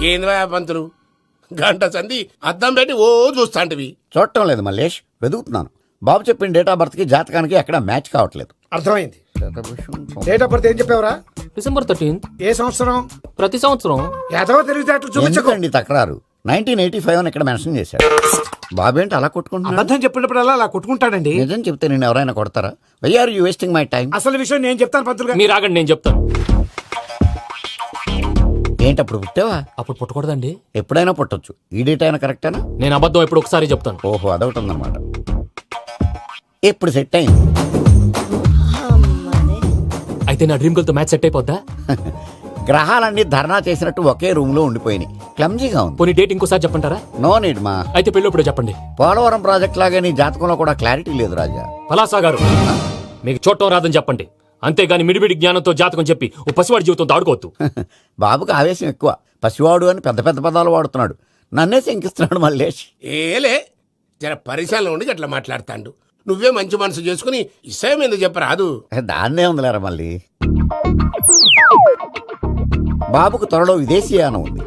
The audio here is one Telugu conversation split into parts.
ఏంద్రా పంతులు గంట సంధి అద్దం పెట్టి ఓ చూస్తాంటివి. చూడటం లేదు మల్లేష్, వెతుకుతున్నాను. బాబు చెప్పిన డేట్ ఆఫ్ బర్త్ కి జాతకానికి ఎక్కడ మ్యాచ్ కావట్లేదు. అర్థమైంది. డేట్ ఆఫ్ బర్త్ ఏం చెప్పావురా? December 13th. ఏ సంవత్సరం? ప్రతి సంవత్సరం. ఏదో తెలివితేటలు చూపించకండి. ఎందుకండి తక్రారు? 1985 అని ఇక్కడ మెన్షన్ చేశాడు. బాబు ఏంటి అలా కొట్టుకుంటున్నాడు? అబద్ధం చెప్పినప్పుడు అలా కొట్టుకుంటాడండి. నిజం చెప్తే నేను ఎవరైనా కొడతారా? Why are you wasting my time? అసలు విషయం నేను చెప్తాను పంతులు గారు. మీరు ఆగండి, నేను చెప్తాను. ఏంటి అప్పుడు పుట్టావా? అప్పుడు పుట్టకూడదండి. ఎప్పుడైనా పుట్టొచ్చు. ఈ డేట్ అయినా కరెక్టేనా? నేను అబద్ధం ఎప్పుడు ఒకసారి చెప్తాను. ఓహో, అదొకటి ఉందన్నమాట. ఎప్పుడు సెట్ అయింది? అయితే నా డ్రీమ్ గర్ల్ తో మ్యాచ్ సెట్ అయిపోద్దా? గ్రహాలన్నీ ధర్నా చేసినట్టు ఒకే రూమ్ లో ఉండిపోయినాయి. క్లమ్జీగా ఉంది. పోనీ డేట్ ఇంకోసారి చెప్పంటారా? నో నీడ్ మా. అయితే పెళ్ళప్పుడు చెప్పండి. పోలవరం ప్రాజెక్ట్ లాగే నీ జాతకంలో కూడా క్లారిటీ లేదు రాజా. పలాసా గారు, మీకు చూడటం రాదని చెప్పండి. అంతేగాని మిడిమిడి జ్ఞానంతో జాతకం చెప్పి ఓ పసివాడి జీవితంతో ఆడుకోవద్దు. బాబుకి ఆవేశం ఎక్కువ. పసివాడు అని పెద్ద పెద్ద పదాలు వాడుతున్నాడు. నన్నే శంకిస్తున్నాడు మల్లేష్. ఏలే జర పరిశీలన ఉండి అట్లా మాట్లాడతాండు. నువ్వే మంచి మనసు చేసుకుని ఇష్టం ఎందుకు చెప్పరాదు? దాన్నే ఉందిలేరా మళ్ళీ. బాబుకు త్వరలో విదేశీయానం ఉంది.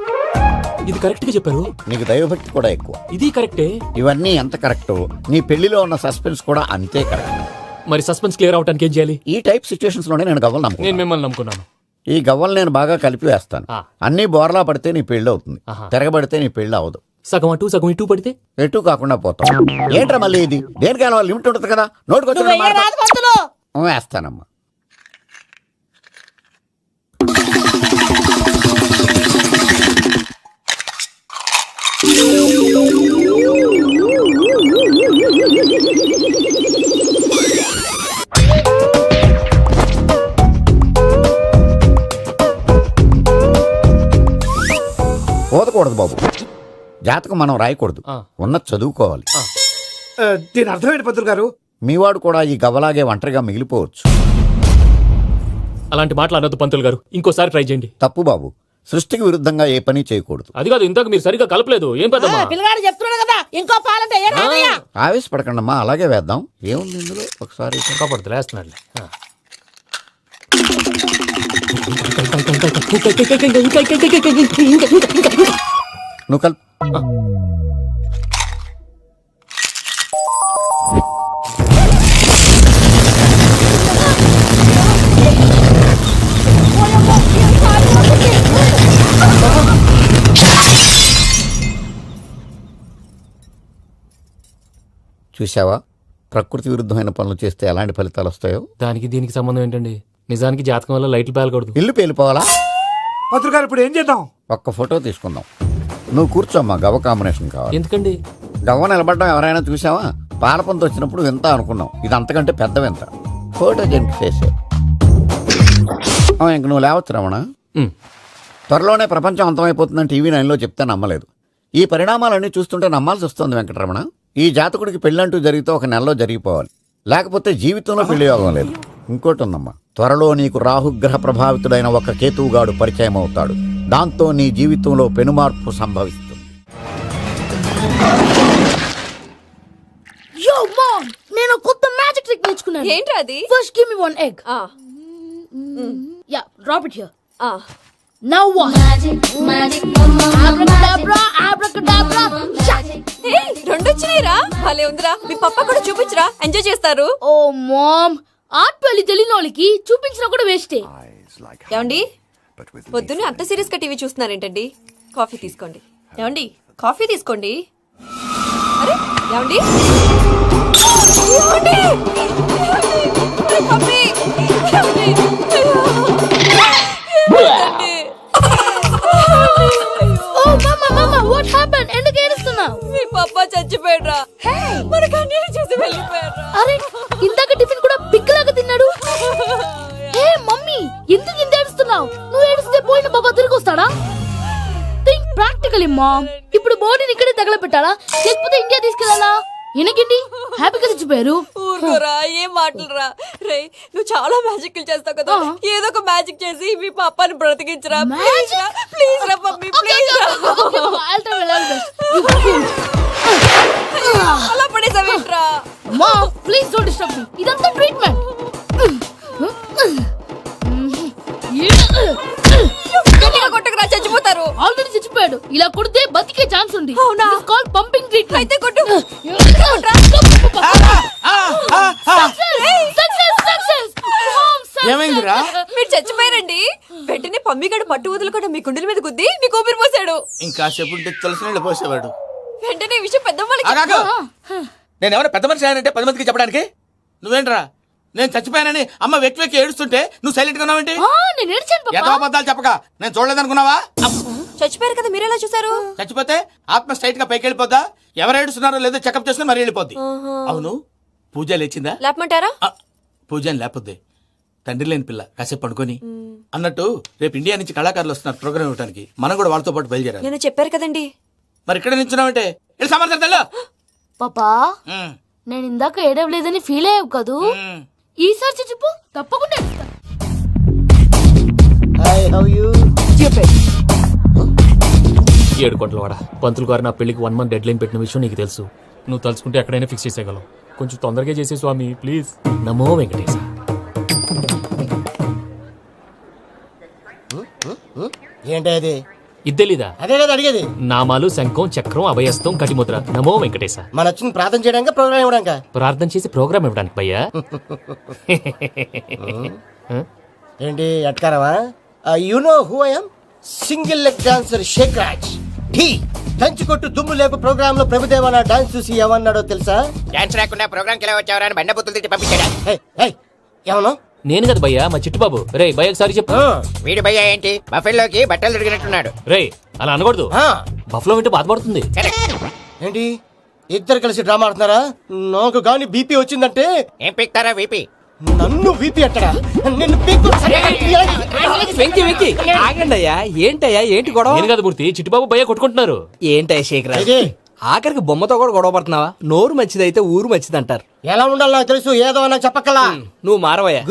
ఇది కరెక్ట్ గా చెప్పారు. నీకు దైవభక్తి కూడా ఎక్కువ. ఇది కరెక్టే. ఇవన్నీ ఎంత కరెక్టో నీ పెళ్లిలో ఉన్న సస్పెన్స్ కూడా అంతే కరెక్ట్. మరి సస్పెన్స్ క్లియర్ అవడానికి ఏం చేయాలి? ఈ టైప్ సిచ్యువేషన్స్ లోనే నేను గవ్వలు నేను నమ్ముకున్నాను. మిమ్మల్ని నమ్ముకున్నాను. ఈ గవ్వలు నేను బాగా కలిపి వేస్తాను. అన్ని బోర్లా పడితే నీ పెళ్లి అవుతుంది. తిరగబడితే నీ పెళ్లి అవదు. సగం అటు సగం ఇటు పడితే ఎటు కాకుండా పోతాం. ఏంట్రా మళ్ళీ ఇది? దేనికైనా లిమిట్ ఉంటుంది కదా. నోటుకొచ్చి వేస్తానమ్మా. పోదకూడదు బాబు. జాతకం మనం రాయకూడదు, ఉన్నది చదువుకోవాలి. దీని అర్థమైంది పంతులు గారు. మీవాడు కూడా ఈ గవ్వలాగే ఒంటరిగా మిగిలిపోవచ్చు. అలాంటి మాటలు అనొద్దు పంతులు గారు. ఇంకోసారి ట్రై చేయండి. తప్పు బాబు. సృష్టికి విరుద్ధంగా ఏ పని చేయకూడదు. అది కాదు, ఇంతకు మీరు సరిగ్గా కలపలేదు. ఏం పెద్దమ్మా? పిల్లగాడు చెప్తున్నాడు కదా, ఇంకో పాలంటే ఆవేశపడకండమ్మా, అలాగే వేద్దాం. ఏముంది ఇందులో? ఒకసారి కాపాడుతు లేస్తున్నాడులే. నువ్వు కల్. చూసావా, ప్రకృతి విరుద్ధమైన పనులు చేస్తే ఎలాంటి ఫలితాలు వస్తాయో. దానికి దీనికి సంబంధం ఏంటండి? నిజానికి జాతకం వల్ల లైట్లు పేలకూడదు. ఇల్లు పేలిపోవాలా? పంతులు గారు ఇప్పుడు ఏం చేద్దాం? ఒక్క ఫోటో తీసుకుందాం. నువ్వు కూర్చోమ్మా, గవ్వ కాంబినేషన్ కావాలి. ఎందుకండి? గవ్వ నిలబడడం ఎవరైనా చూసావా? పాలపంతో వచ్చినప్పుడు వింత అనుకున్నాం, ఇది అంతకంటే పెద్ద వింత. ఫోటో జెనిక్ చేసే ఇంక నువ్వు లేవచ్చు రమణ. త్వరలోనే ప్రపంచం అంతమైపోతుందని టీవీ 9లో చెప్తే నమ్మలేదు. ఈ పరిణామాలన్నీ చూస్తుంటే నమ్మాల్సి వస్తుంది వెంకటరమణ. ఈ జాతకుడికి పెళ్ళంటూ జరిగితే ఒక నెలలో జరిగిపోవాలి, లేకపోతే జీవితంలో పెళ్లి యోగం లేదు. ఇంకోటి ఉందమ్మా, త్వరలో నీకు రాహుగ్రహ ప్రభావితుడైన ఒక కేతువుగాడు పరిచయం అవుతాడు. దాంతో నీ జీవితంలో పెనుమార్పు సంభవిస్తుంది. Yo mom, నేను కొత్త మ్యాజిక్ ట్రిక్ నేర్చుకున్నాను. ఏంట్రా అది? First give me one egg. Yeah, drop it here. Now what? Magic abracadabra, abracadabra. హే, రెండు వచ్చినాయిరా. భలే ఉందిరా. మీ పప్ప కూడా చూపించరా, ఎంజాయ్ చేస్తారు. Oh mom, ఆర్ట్ పెళ్లి తెలియని వాళ్ళకి చూపించినా కూడా వేస్టే. ఏమండి, పొద్దున్నే అంత సీరియస్ గా టీవీ చూస్తున్నారేంటండి? కాఫీ తీసుకోండి. ఏమండి, కాఫీ తీసుకోండి. అరే ఏమండి, ఏమండి? పప్పి, ఏమండి? ఏమండి? Oh mama, mama, what happened? ఎందుకు ఏడుస్తున్నావు? మీ పప్ప చచ్చిపోయాడ్రా. మనకు అన్యాయం చేసి వెళ్ళిపోయాడ్రా. అరే ఇందాక టిఫిన్ కూడా పిక్కలాగా తిన్నాడు. హే మమ్మీ, ఎందుకు ఇంత ఏడుస్తున్నావు? నువ్వు ఏడిస్తే పోయిన బాబా తిరిగి వస్తాడా? Think practically mom. ఇప్పుడు బాడీని ఇక్కడే తగలబెట్టాలా, లేకపోతే ఇండియా తీసుకెళ్లాలా? ఎనకండి హ్యాపీగా చచ్చిపోయారు. ఊరుకోరా, ఏం మాటలురా. రే, నువ్వు చాలా మ్యాజిక్లు చేస్తావు కదా, ఏదో ఒక మ్యాజిక్ చేసి మీ పాపాని బ్రతికించరా. ప్లీజ్ రా మమ్మీ, ప్లీజ్ రా. అలా పడేసావేంట్రా? Mom please don't disturb me. ఇదంతా ట్రీట్మెంట్. గట్టిగా కొట్టకురా, చచ్చిపోతారు. ఆల్రెడీ చచ్చిపోయాడు. treatment. అయితే కొట్టు. Success. Mom, success. ఏమైందిరా? మీరు చచ్చిపోయారండి. వెంటనే పమ్మిగాడు పట్టు వదులుకుండా మీ గుండెల మీద గుద్ది మీకు ఊపిరి పోసాడు. ఇంకా సేపు తులసి నీళ్ళు పోసేవాడు. వెంటనే ఈ విషయం పెద్దమ్మకి ఆగాగు. నేను ఎవరైనా పెద్ద మనిషి ఆయనంటే 10 మందికి చెప్పడానికి నువ్వేంట్రా నేను చచ్చిపోయానని అమ్మ వెక్కి వెక్కి ఏడుస్తుంటే నువ్వు సైలెంట్ గా ఉన్నావేంటి? నేను ఏడ్చాను ఎంతో పాపా. అబద్ధాలు చెప్పక నేను చూడలేదనుకున్నావా? చచ్చిపోయారు కదా మీరెలా చూసారు? చచ్చిపోతే ఆత్మ స్ట్రైట్ గా పైకి వెళ్ళిపోద్దా? ఎవరు ఏడుస్తున్నారో లేదో చెకప్ చేసుకుని మరీ వెళ్ళిపోద్ది. అవును పూజ లేచిందా? లేపమంటారా? పూజ అని లేకపోద్ది. తండ్రి లేని పిల్ల కాసేపు పడుకొని అన్నట్టు రేపు ఇండియా నుంచి కళాకారులు వస్తున్నారు ప్రోగ్రామ్ ఇవ్వడానికి. మనం కూడా వాళ్ళతో పాటు బయలుదేరాలి. నేను చెప్పారు కదండి. మరి ఇక్కడ నిల్చున్నావంటే వెళ్ళి సమర్థతల్లో. పాపా నేను ఇందాక ఏడవలేదని ఫీల్ అయ్యావు కదూ. ఈసారి చెప్పు తప్పకుండా ఏడుస్తా. ఏడు కోట్ల వాడ పంతులు గారు నా పెళ్లికి 1 month డెడ్ లైన్ పెట్టిన విషయం నీకు తెలుసు. నువ్వు తలుచుకుంటే ఎక్కడైనా ఫిక్స్ చేసేయగలవు. కొంచెం తొందరగా చేసే స్వామి ప్లీజ్. నమో వెంకటేశ. ఏంటి అది? ఇది తెలీదా? అదే కదా అడిగేది. నామాలు శంఖం చక్రం అభయస్తం కటిముద్ర. నమో వెంకటేశ. మన వచ్చింది ప్రార్థన చేయడానికి ప్రోగ్రామ్ ఇవ్వడానిక? ప్రార్థన చేసి ప్రోగ్రామ్ ఇవ్వడానికి భయ్యా. ఏంటి ఎట్కారమా? You know who I am? Single leg dancer Shaik Raj. Dhee దంచుకొట్టు దుమ్ము లేపు ప్రోగ్రామ్ లో ప్రభుదేవ నా డాన్స్ చూసి ఏమన్నాడో తెలుసా? డాన్స్ రాకుండా ప్రోగ్రామ్ కి వచ్చావరా అని బండ బుద్ధులు తిట్టి పంపించాడు. ఏమన్నా? నేను కదా భయ్యా మా చిట్టుబాబు. రే భయ్య ఒకసారి చెప్పు. వీడి భయ్య ఏంటి బఫెల్లోకి బట్టలు తిరిగినట్టున్నాడు. రే అలా అనకూడదు. బఫ్లో వింటే బాధపడుతుంది. ఏంటి ఇద్దరు కలిసి డ్రామా ఆడుతున్నారా? నాకు గాని బీపీ వచ్చిందంటే ఏం పిక్తారా వీపీ? నన్ను బీపీ అట్టడా? నిన్ను పీక్కు. వెంకి వెంకి ఆగండి అయ్యా. ఏంటయ్యా ఏంటి గొడవ? నేను కదా మూర్తి చిట్టుబాబు భయ్య కొట్టుకుంటున్నారు. ఏంటయ్యా శేఖరా ఇది ఆఖరికి బొమ్మతో కూడా గొడవ పడుతున్నావా? నోరు మంచిదైతే ఊరు మంచిది అంటారు. ఎలా ఉండాలో నాకు తెలుసు, ఏదో నాకు చెప్పక్కలా. నువ్వు మారవయ్యా.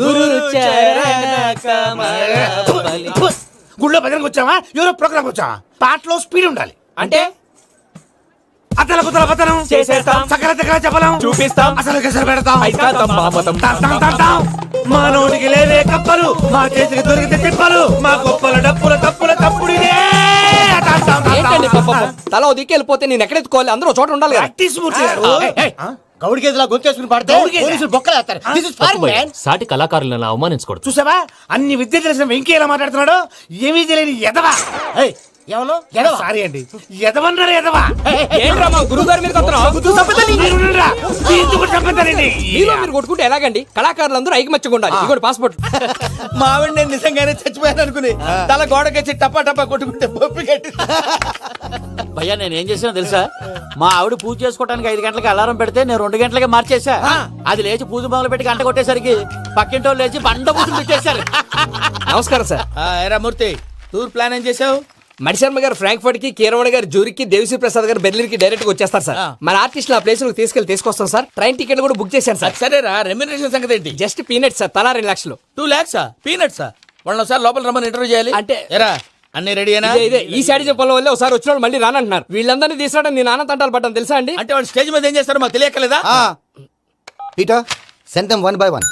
గుళ్ళో భజనకు వచ్చావా? ఎవరో ప్రోగ్రామ్ వచ్చావా? పాటలో స్పీడ్ ఉండాలి. అంటే అతల కుతల పతనం చేసేస్తాం. సకల దగ్గర చెప్పలేం. చూపిస్తాం. అసలు గెసరు పెడతాం. అయితాం బాపతం. తాం. మా నోటికి లేవే కప్పలు, మా చేతికి దొరికితే తిప్పలు, మా గొప్పల డప్పుల తప్పుల తప్పుడు ఇదే. ఏంటండి పాపం? తల ఓ దిక్కు వెళ్ళిపోతే నేను ఎక్కడెత్తుకోవాలి? అందరూ ఒక చోట ఉండాలి కదా. ప్రాక్టీస్ మూర్తి గారు. గౌడి గేదెలా గొంతేసుకుని పాడితే పోలీసులు బొక్కలు వేస్తారు. This is తప్పు foreign, భయ్యా. man. సాటి కళాకారులను అవమానించకూడదు. చూసావా అన్ని విద్య తెలిసిన వెంకీ ఎలా మాట్లాడుతున్నాడు? ఏమీ తెలియని ఎదవా. ఏయ్, ఏమన్నా? ఎడవ. సారీ అండి, ఎదవన్నారు ఎదవా. ఏంట్రా మా గురువు గారి మీద కొడుతున్నావు? మీరుండురా. ఎందుకు చంపుతారండి? మీలో మీరు కొట్టుకుంటే ఎలాగండి? కళాకారులందరూ ఐకమత్యంగా ఉండాలి. ఇదిగోండి పాస్పోర్ట్. మా ఆవిడ నేను నిజంగానే చచ్చిపోయాను అనుకుని తల గోడకొచ్చి టపా టపా కొట్టుకుంటే బొప్పి కట్టి. భయ్యా నేను ఏం చేసినా తెలుసా? మా ఆవిడ పూజ చేసుకోవడానికి 5 గంటలకి అలారం పెడితే నేను 2 గంటలకి మార్చేసా. అది లేచి పూజ మొదలు పెట్టి గంట కొట్టేసరికి పక్కింటి వాళ్ళు లేచి బండ పూజలు పెట్టేశారు. నమస్కారం సార్. ఏరా మూర్తి టూర్ ప్లాన్ ఏం చేసావు? మణిశర్మ గారు ఫ్రాంక్ఫర్ట్ కి, కీరవాణి గారు జూరికి, దేవిశ్రీ ప్రసాద్ గారు బెర్లిన్ కి డైరెక్ట్ గా వచ్చేస్తారు సార్. మన ఆర్టిస్ట్ ఆ ప్లేస్ తీసుకొస్తాం సార్. ట్రైన్ టికెట్ కూడా బుక్ చేశాను సార్. సరేరా రెమ్యూనరేషన్ సంగతి ఏంటి? జస్ట్ పీనట్ సార్, తలా 2 లక్షలు. 2 lakhs పీనట్సా? వాళ్ళని ఒకసారి లోపల రమ్మని ఇంటర్వ్యూ చేయాలి. అంటే ఎరా అన్ని రెడీ అయినా? ఇదే ఈ సైడ్ చెప్పడం వల్ల ఒకసారి వచ్చిన వాళ్ళు మళ్ళీ రానంటున్నారు. వీళ్ళందరినీ తీసుకురావడం నేను ఆనంద తంటాలు పడ్డాను తెలుసా అండి. అంటే వాళ్ళు స్టేజ్ మీద ఏం చేస్తారో మాకు తెలియక్కలేదా? Peter send them 1 by 1.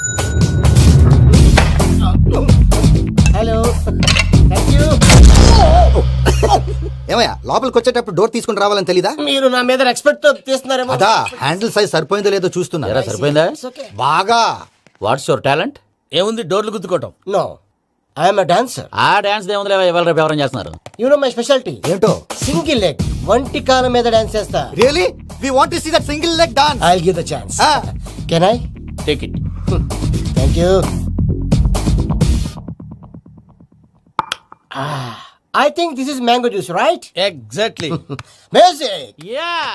Hello, thank you. ఏమయ్యా లోపలికి వచ్చేటప్పుడు డోర్ తీసుకుని రావాలని తెలీదా? మీరు నా మీద ఎక్స్పెక్ట్ తో తీస్తున్నారేమో. అదా హ్యాండిల్ సైజ్ సరిపోయిందో లేదో చూస్తున్నా. సరిపోయిందా? బాగా. What's your talent? ఏముంది డోర్లు గుద్దుకోవటం. No, I'm a dancer. ఆ డాన్స్ దేవుందిలే, ఇవాళ రేపు ఎవరైనా చేస్తున్నారు. యు నో మై స్పెషాలిటీ ఏంటో? సింగిల్ లెగ్, వంటి కాలం మీద డాన్స్ చేస్తా. Really we want to see that single leg dance. I will give the chance. Can I? Take it. Thank you. I think this is mango juice, right? Exactly. Music. Yeah.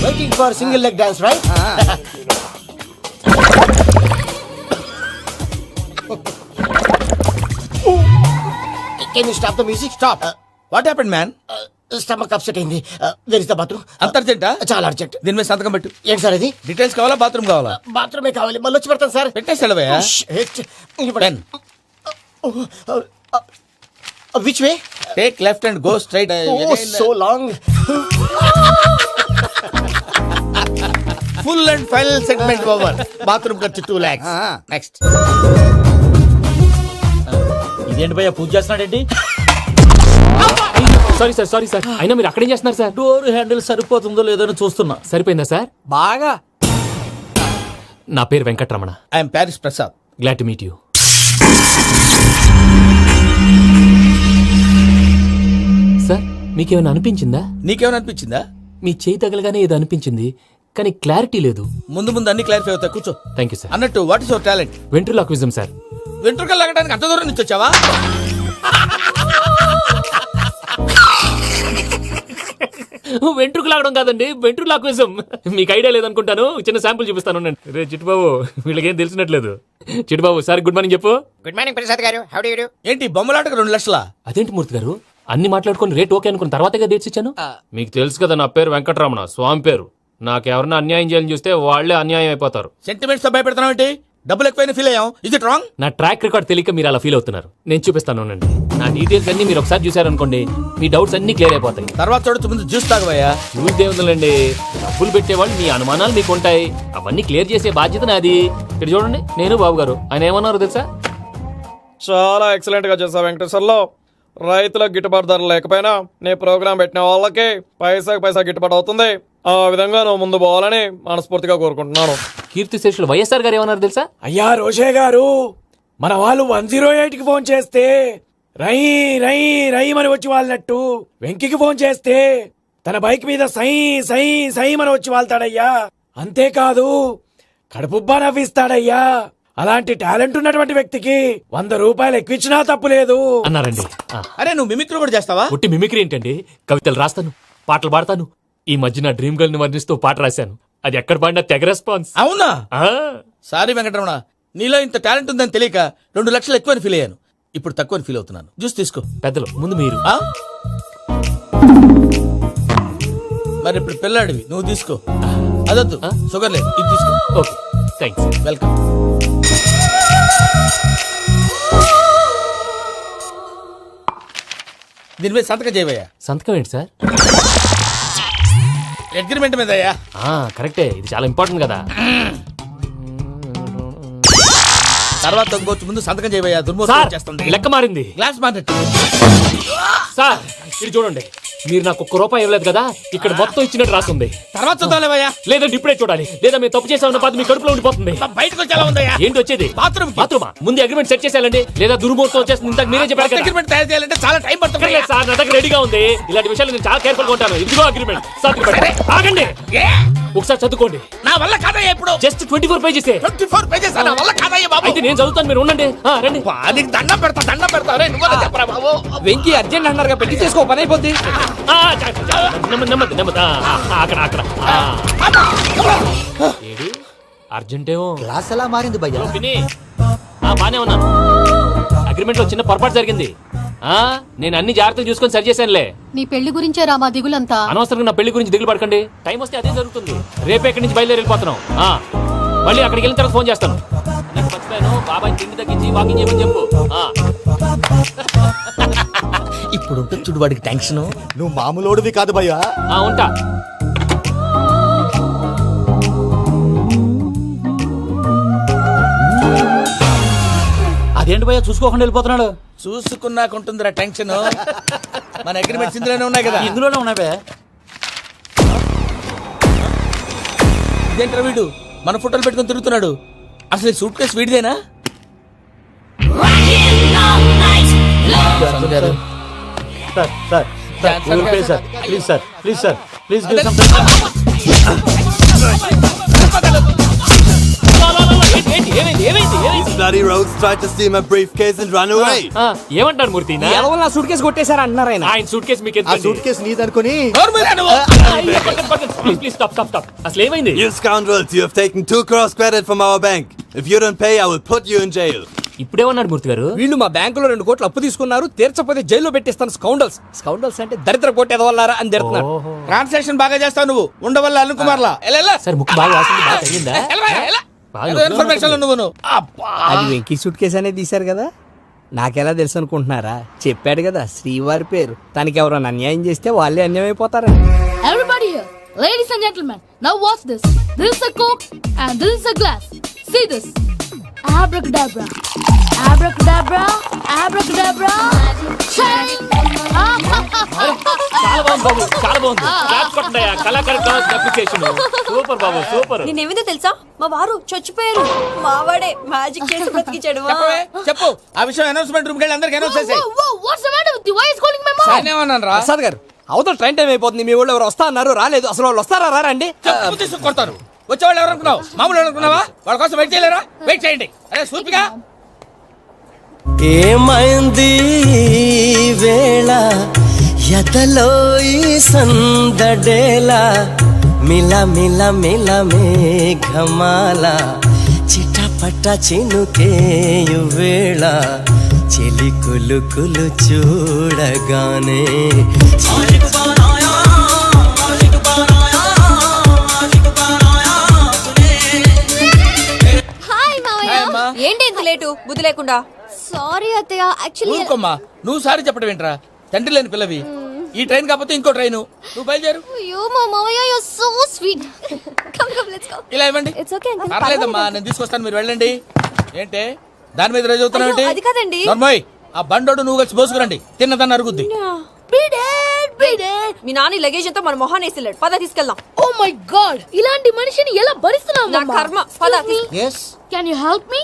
Waiting for single leg dance, right? Can you stop the music? Stop. What happened man? Stomach upset అయింది. Where is the bathroom? అంత అర్జెంటా? చాలా అర్జెంట్. దీని మీద సంతకం పెట్టు. ఏంటి సార్ ఇది? డీటెయిల్స్ కావాలా బాత్రూమ్ కావాలా? బాత్రూమే కావాలి, మళ్ళీ వచ్చి పెడతాను సార్. పెట్టేసాడవయ్యా. Pen. Which way? Take left and go straight. Oh, so long. Full and final segment over. Bathroom ఖర్చు 2 lakhs. నెక్స్ట్. ఇదేంటి భయ్యా పూజ చేస్తున్నాడేంటి? సారీ సార్ అయినా మీరు అక్కడేం చేస్తున్నారు సార్? డోర్ హ్యాండిల్ సరిపోతుందో లేదో అని చూస్తున్నా. సరిపోయిందా సార్? బాగా. నా పేరు Venkatramana. I'm Paris Prasad. Glad to meet you. Sir మీకేమైనా అనిపించిందా? నీకేమైనా అనిపించిందా? మీ చేయి తగలగానే ఏదో అనిపించింది, కానీ క్లారిటీ లేదు. ముందు ముందు అన్ని క్లారిఫై అవుతాయి, కూర్చో. Thank you sir. అన్నట్టు what is your talent? Ventriloquism sir. వెంట్రుకలు లాగడానికి అంత దూరం నుంచి వచ్చావా? వెంట్రుకు లాగడం కాదండి, వెంట్రులాక్విజం. మీకు ఐడియా లేదనుకుంటాను, చిన్న శాంపుల్ చూపిస్తాను. రే చిట్టుబాబు, వీళ్ళకేం తెలిసినట్లేదు. చిట్టుబాబు సార్ గుడ్ మార్నింగ్ చెప్పు. Good morning Prasad garu. How do you do? ఏంటి బొమ్మలాటకు 2 లక్షలా? అదేంటి మూర్తి గారు, అన్ని మాట్లాడుకుని రేట్ ఓకే అనుకున్న తర్వాతగా డేట్స్ ఇచ్చాను. మీకు తెలుసు కదా నా పేరు వెంకటరమణ, స్వామి పేరు. నాకెవరన్నా అన్యాయం చేయాలని చూస్తే వాళ్లే అన్యాయం అయిపోతారు. సెంటిమెంట్స్ తో భయపెడతావు ఏంటి? డబ్బులు ఎక్కువైనా ఫీల్ అయ్యాం. Is it wrong? నా ట్రాక్ రికార్డ్ తెలియక మీరు అలా ఫీల్ అవుతున్నారు. నేను చూపిస్తాను ఉండండి. నా డీటెయిల్స్ అన్ని మీరు ఒకసారి చూసారనుకోండి, మీ డౌట్స్ అన్ని క్లియర్ అయిపోతాయి. తర్వాత చూడొచ్చు, ముందు జ్యూస్ తాగబోయా. చూస్తే ఉందండి, డబ్బులు పెట్టేవాళ్ళు మీ అనుమానాలు మీకు ఉంటాయి, అవన్నీ క్లియర్ చేసే బాధ్యత నాది. ఇక్కడ చూడండి, నేను బాబు గారు. ఆయన ఏమన్నారు తెలుసా? చాలా ఎక్సలెంట్ గా చేశావు వెంకటేశ్వర్లో. రైతులకు గిట్టుబాటు ధర లేకపోయినా నీ ప్రోగ్రాం పెట్టిన వాళ్ళకి పైసాకి పైసా గిట్టుబాటు అవుతుంది. ఆ విధంగా నువ్వు ముందు పోవాలని మనస్ఫూర్తిగా కోరుకుంటున్నాను. కీర్తి శేషులు వైఎస్ఆర్ గారు ఏమన్నారు తెలుసా? అయ్యా రోషే గారు, మన వాళ్ళు 108కి ఫోన్ చేస్తే రై రై రై అని వచ్చి వాళ్ళనట్టు, వెంకికి ఫోన్ చేస్తే తన బైక్ మీద సై సై సై అని వచ్చి వాళ్తాడయ్యా. అంతేకాదు కడుపుబ్బా నవ్విస్తాడయ్యా. అలాంటి టాలెంట్ ఉన్నటువంటి వ్యక్తికి 100 రూపాయలు ఎక్కువిచ్చినా తప్పు లేదు అన్నారండి. అరే నువ్వు మిమిక్రీ కూడా చేస్తావా? పుట్టి మిమిక్రీ ఏంటండి, కవితలు రాస్తాను, పాటలు పాడతాను. ఈ మధ్య నా డ్రీమ్ గర్ల్ ని వర్ణిస్తూ పాట రాశాను, అది ఎక్కడ పాడినా తెగ రెస్పాన్స్. అవునా? ఆ, సారీ వెంకటరమణ, నీలో ఇంత టాలెంట్ ఉందని తెలియక 2 లక్షలు ఎక్కువని ఫీల్ అయ్యాను. ఇప్పుడు తక్కువని ఫీల్ అవుతున్నాను. జ్యూస్ తీసుకో. పెద్దలు ముందు మీరు. ఆ? మరి ఇప్పుడు పిల్లాడివి, నువ్వు తీసుకో. అదొద్దు, షుగర్ లేదు, ఇది తీసుకో. Okay thanks. వెల్కమ్. దీని మీద సంతకం చేయవయ్యా. సంతకం ఏంటి సార్? అగ్రిమెంట్ మీద అయ్యా. కరెక్టే, ఇది చాలా ఇంపార్టెంట్ కదా. తర్వాత తగ్గొచ్చు, ముందు సంతకం చేయవయ్యా. సార్ దుర్మోహం చేస్తుంది. లెక్క మారింది. Glass market. సార్ ఇది చూడండి, మీరు నాకు 1 రూపాయి ఇవ్వలేదు కదా, ఇక్కడ మొత్తం ఇచ్చినట్టు రాస్తుంది. తర్వాత చూద్దాంలేవయ్యా. లేదంటే ఇప్పుడే చూడాలి, లేదా మీరు తప్పు చేసామన్న బాధ మీ కడుపులో ఉండిపోతుంది. బయటకు వచ్చేలా ఉందయ్యా. ఏంటి వచ్చేది? బాత్రూమ్. బాత్రూమా? ముందు అగ్రిమెంట్ సెట్ చేసేయాలండి, లేదా దుర్మూర్తం వచ్చేస్తుంది. ఇంతకు మీరే చెప్పారు కదా. అగ్రిమెంట్ తయారు చేయాలంటే చాలా టైం పడుతుంది. అక్కర్లేదు సార్, నా దగ్గర రెడీగా ఉంది. ఇలాంటి విషయాలు నేను చాలా కేర్ఫుల్ గా ఉంటాను. ఇదిగో అగ్రిమెంట్. ఆగండి, ఒకసారి చదువుకోండి. నా వల్ల కాదయ్యా. ఇప్పుడు జస్ట్ 24 పేజెస్. 24 పేజెస్ నా వల్ల కాదయ్యా బాబు. అయితే నేను చదువుతాను, మీరు ఉండండి. రండి. నీకు దండం పెడతా. రే నువ్వు చెప్పరా బాబు. వెంకీ అర్జెంట్ అన్నారుగా, పెట్టి చేసుకో, పని అయిపోద్ది. నెమ్మది. అక్కడ ఏడు అర్జెంటేమో. క్లాస్ ఎలా మారింది భయ్యా? బానే ఉన్నాను. అగ్రిమెంట్ లో చిన్న పొరపాటు జరిగింది. నేను అన్ని జాగ్రత్తలు చూసుకొని సరి చేశానులే. నీ పెళ్లి గురించే రా మా దిగులంతా. అనవసరంగా నా పెళ్లి గురించి దిగులు పడకండి. టైం వస్తే అదే జరుగుతుంది. రేపే ఇక్కడి నుంచి బయలుదేరి వెళ్ళిపోతున్నాం. మళ్ళీ అక్కడికి వెళ్ళిన తర్వాత ఫోన్ చేస్తాను. నేను మర్చిపోయాను, బాబాయ్ తిండి తగ్గించి వాకింగ్ చేయమని చెప్పు. ఇప్పుడు ఉంటుంది చూడు వాడికి టెన్షన్. నువ్వు మామూలోడివి కాదు భయ్యా. ఉంటా. అదేంటి భయ్యా చూసుకోకుండా వెళ్ళిపోతున్నాడు? చూసుకున్నాకుంటుందిరా టెన్షన్. మన అగ్రిమెంట్స్ ఇందులోనే ఉన్నాయి కదా. ఇందులోనే ఉన్నాయి బే. ఇదేంట్రా వీడు మన ఫోటోలు పెట్టుకొని తిరుగుతున్నాడు? అసలు సూట్ కేసు వీడిదేనా? Bloody rogues tried to steal my briefcase and run away. ఏమంటారు మూర్తి? ఎవరు నా సూట్ కేసు కొట్టేశారు అంటున్నారు ఆయన. ఆయన సూట్ కేసు మీకు ఆ సూట్ కేసు నీదనుకుని ప్లీజ్ స్టాప్. అసలు ఏమైంది? You scoundrels, you have taken 2 crores credit from our bank. If you don't pay, I will put you in jail. ఇప్పుడేమన్నాడు మూర్తి గారు? వీళ్ళు మా బ్యాంకులో 2 కోట్లు అప్పు తీసుకున్నారు, తీర్చపోతే జైల్లో పెట్టిస్తాను. స్కౌండల్స్ అంటే దరిద్ర కొట్టేదవల్లారా అని తిడుతున్నారు. ట్రాన్సాక్షన్ బాగా చేస్తావు నువ్వు. ఉండవల్ల అరుణ్ కుమార్లా. సార్ ముక్కు బాగా వాసింది, బాగా తగ్గిందా? ఇన్ఫర్మేషన్ నువ్వు. అది వెంకీ సూట్ కేసు అనేది తీశారు కదా, నాకెలా తెలుసు అనుకుంటున్నారా? చెప్పాడు కదా శ్రీవారి పేరు. తనకి ఎవరైనా అన్యాయం చేస్తే వాళ్ళే అన్యాయం అయిపోతారని. Everybody here, ladies and gentlemen, now watch this. This is a Coke and this is a glass. See this. Abracadabra. Abracadabra, abracadabra, shine. చాలా బాగుంది బాబు, చాలా బాగుంది. క్లాప్స్ కొట్టండి, కళాకారు అప్లికేషన్ సూపర్ బాబు, సూపర్. నేనేమిందో తెలుసా, మా వారు చచ్చిపోయారు, మావాడే మ్యాజిక్ చేసి బ్రతికించాడు. చెప్పవే, చెప్పు ఆ విషయం అనౌన్స్మెంట్ రూమ్ కి వెళ్ళి అందరికి అనౌన్స్ చేసేయ్. Whoa, what's the matter with you? Why is calling my mom? నేనేమన్నాను రా? ప్రసాద్ గారు అవతల ట్రైన్ టైం అయిపోతుంది, మీ వాళ్ళు ఎవరు వస్తా అన్నారు రాలేదు, అసలు వాళ్ళు వస్తారా రారా అండి? చెప్పు తీసుకు కొడతారు. వచ్చేవాళ్ళు ఎవరు అనుకున్నావు? మామూలు అనుకున్నావా? వాళ్ళ కోసం వెయిట్ చేయలేరా? వెయిట్ చేయండి. అరే సూపిగా ఏమైంది ఈ వేళ ఎదలో ఈ సందడేల మిల మిల మిల మేఘమాల చిటపట చినుకేయు వేళ చెలి కులు కులు చూడగానే హాయ్ మావయ్య. ఏంటి ఇంత లేటు, బుద్ధి లేకుండా? సారీ అత్తయ్య, యాక్చువల్లీ ఊరుకోమ్మా, నువ్వు సారి చెప్పడం ఏంట్రా? తండ్రి లేని పిల్లవి. ఈ ట్రైన్ కాకపోతే ఇంకో ట్రైన్, నువ్వు బయలుదేరు. అయ్యో మా మావయ్య, you are so sweet. Come come let's go. ఇలా ఇవ్వండి. It's okay uncle. పర్లేదమ్మా, నేను తీసుకొస్తాను, మీరు వెళ్ళండి. ఏంటే దాని మీద రోజు అవుతున్నావు అయ్యో, అది కాదండి. నర్మోయ్, ఆ బండోడు నువ్వు కలిసి పోసుకురండి, తిన్నదాన్ని అరుగుద్ది. Beat it. Me Nani luggage అంతా మన మొహాన్ని వేసిల్లాడు, పద తీసుకెళ్దాం. Oh my God! ఇలాంటి మనిషిని ఎలా భరిస్తున్నావు? నా కర్మ. పద yes Can you help me?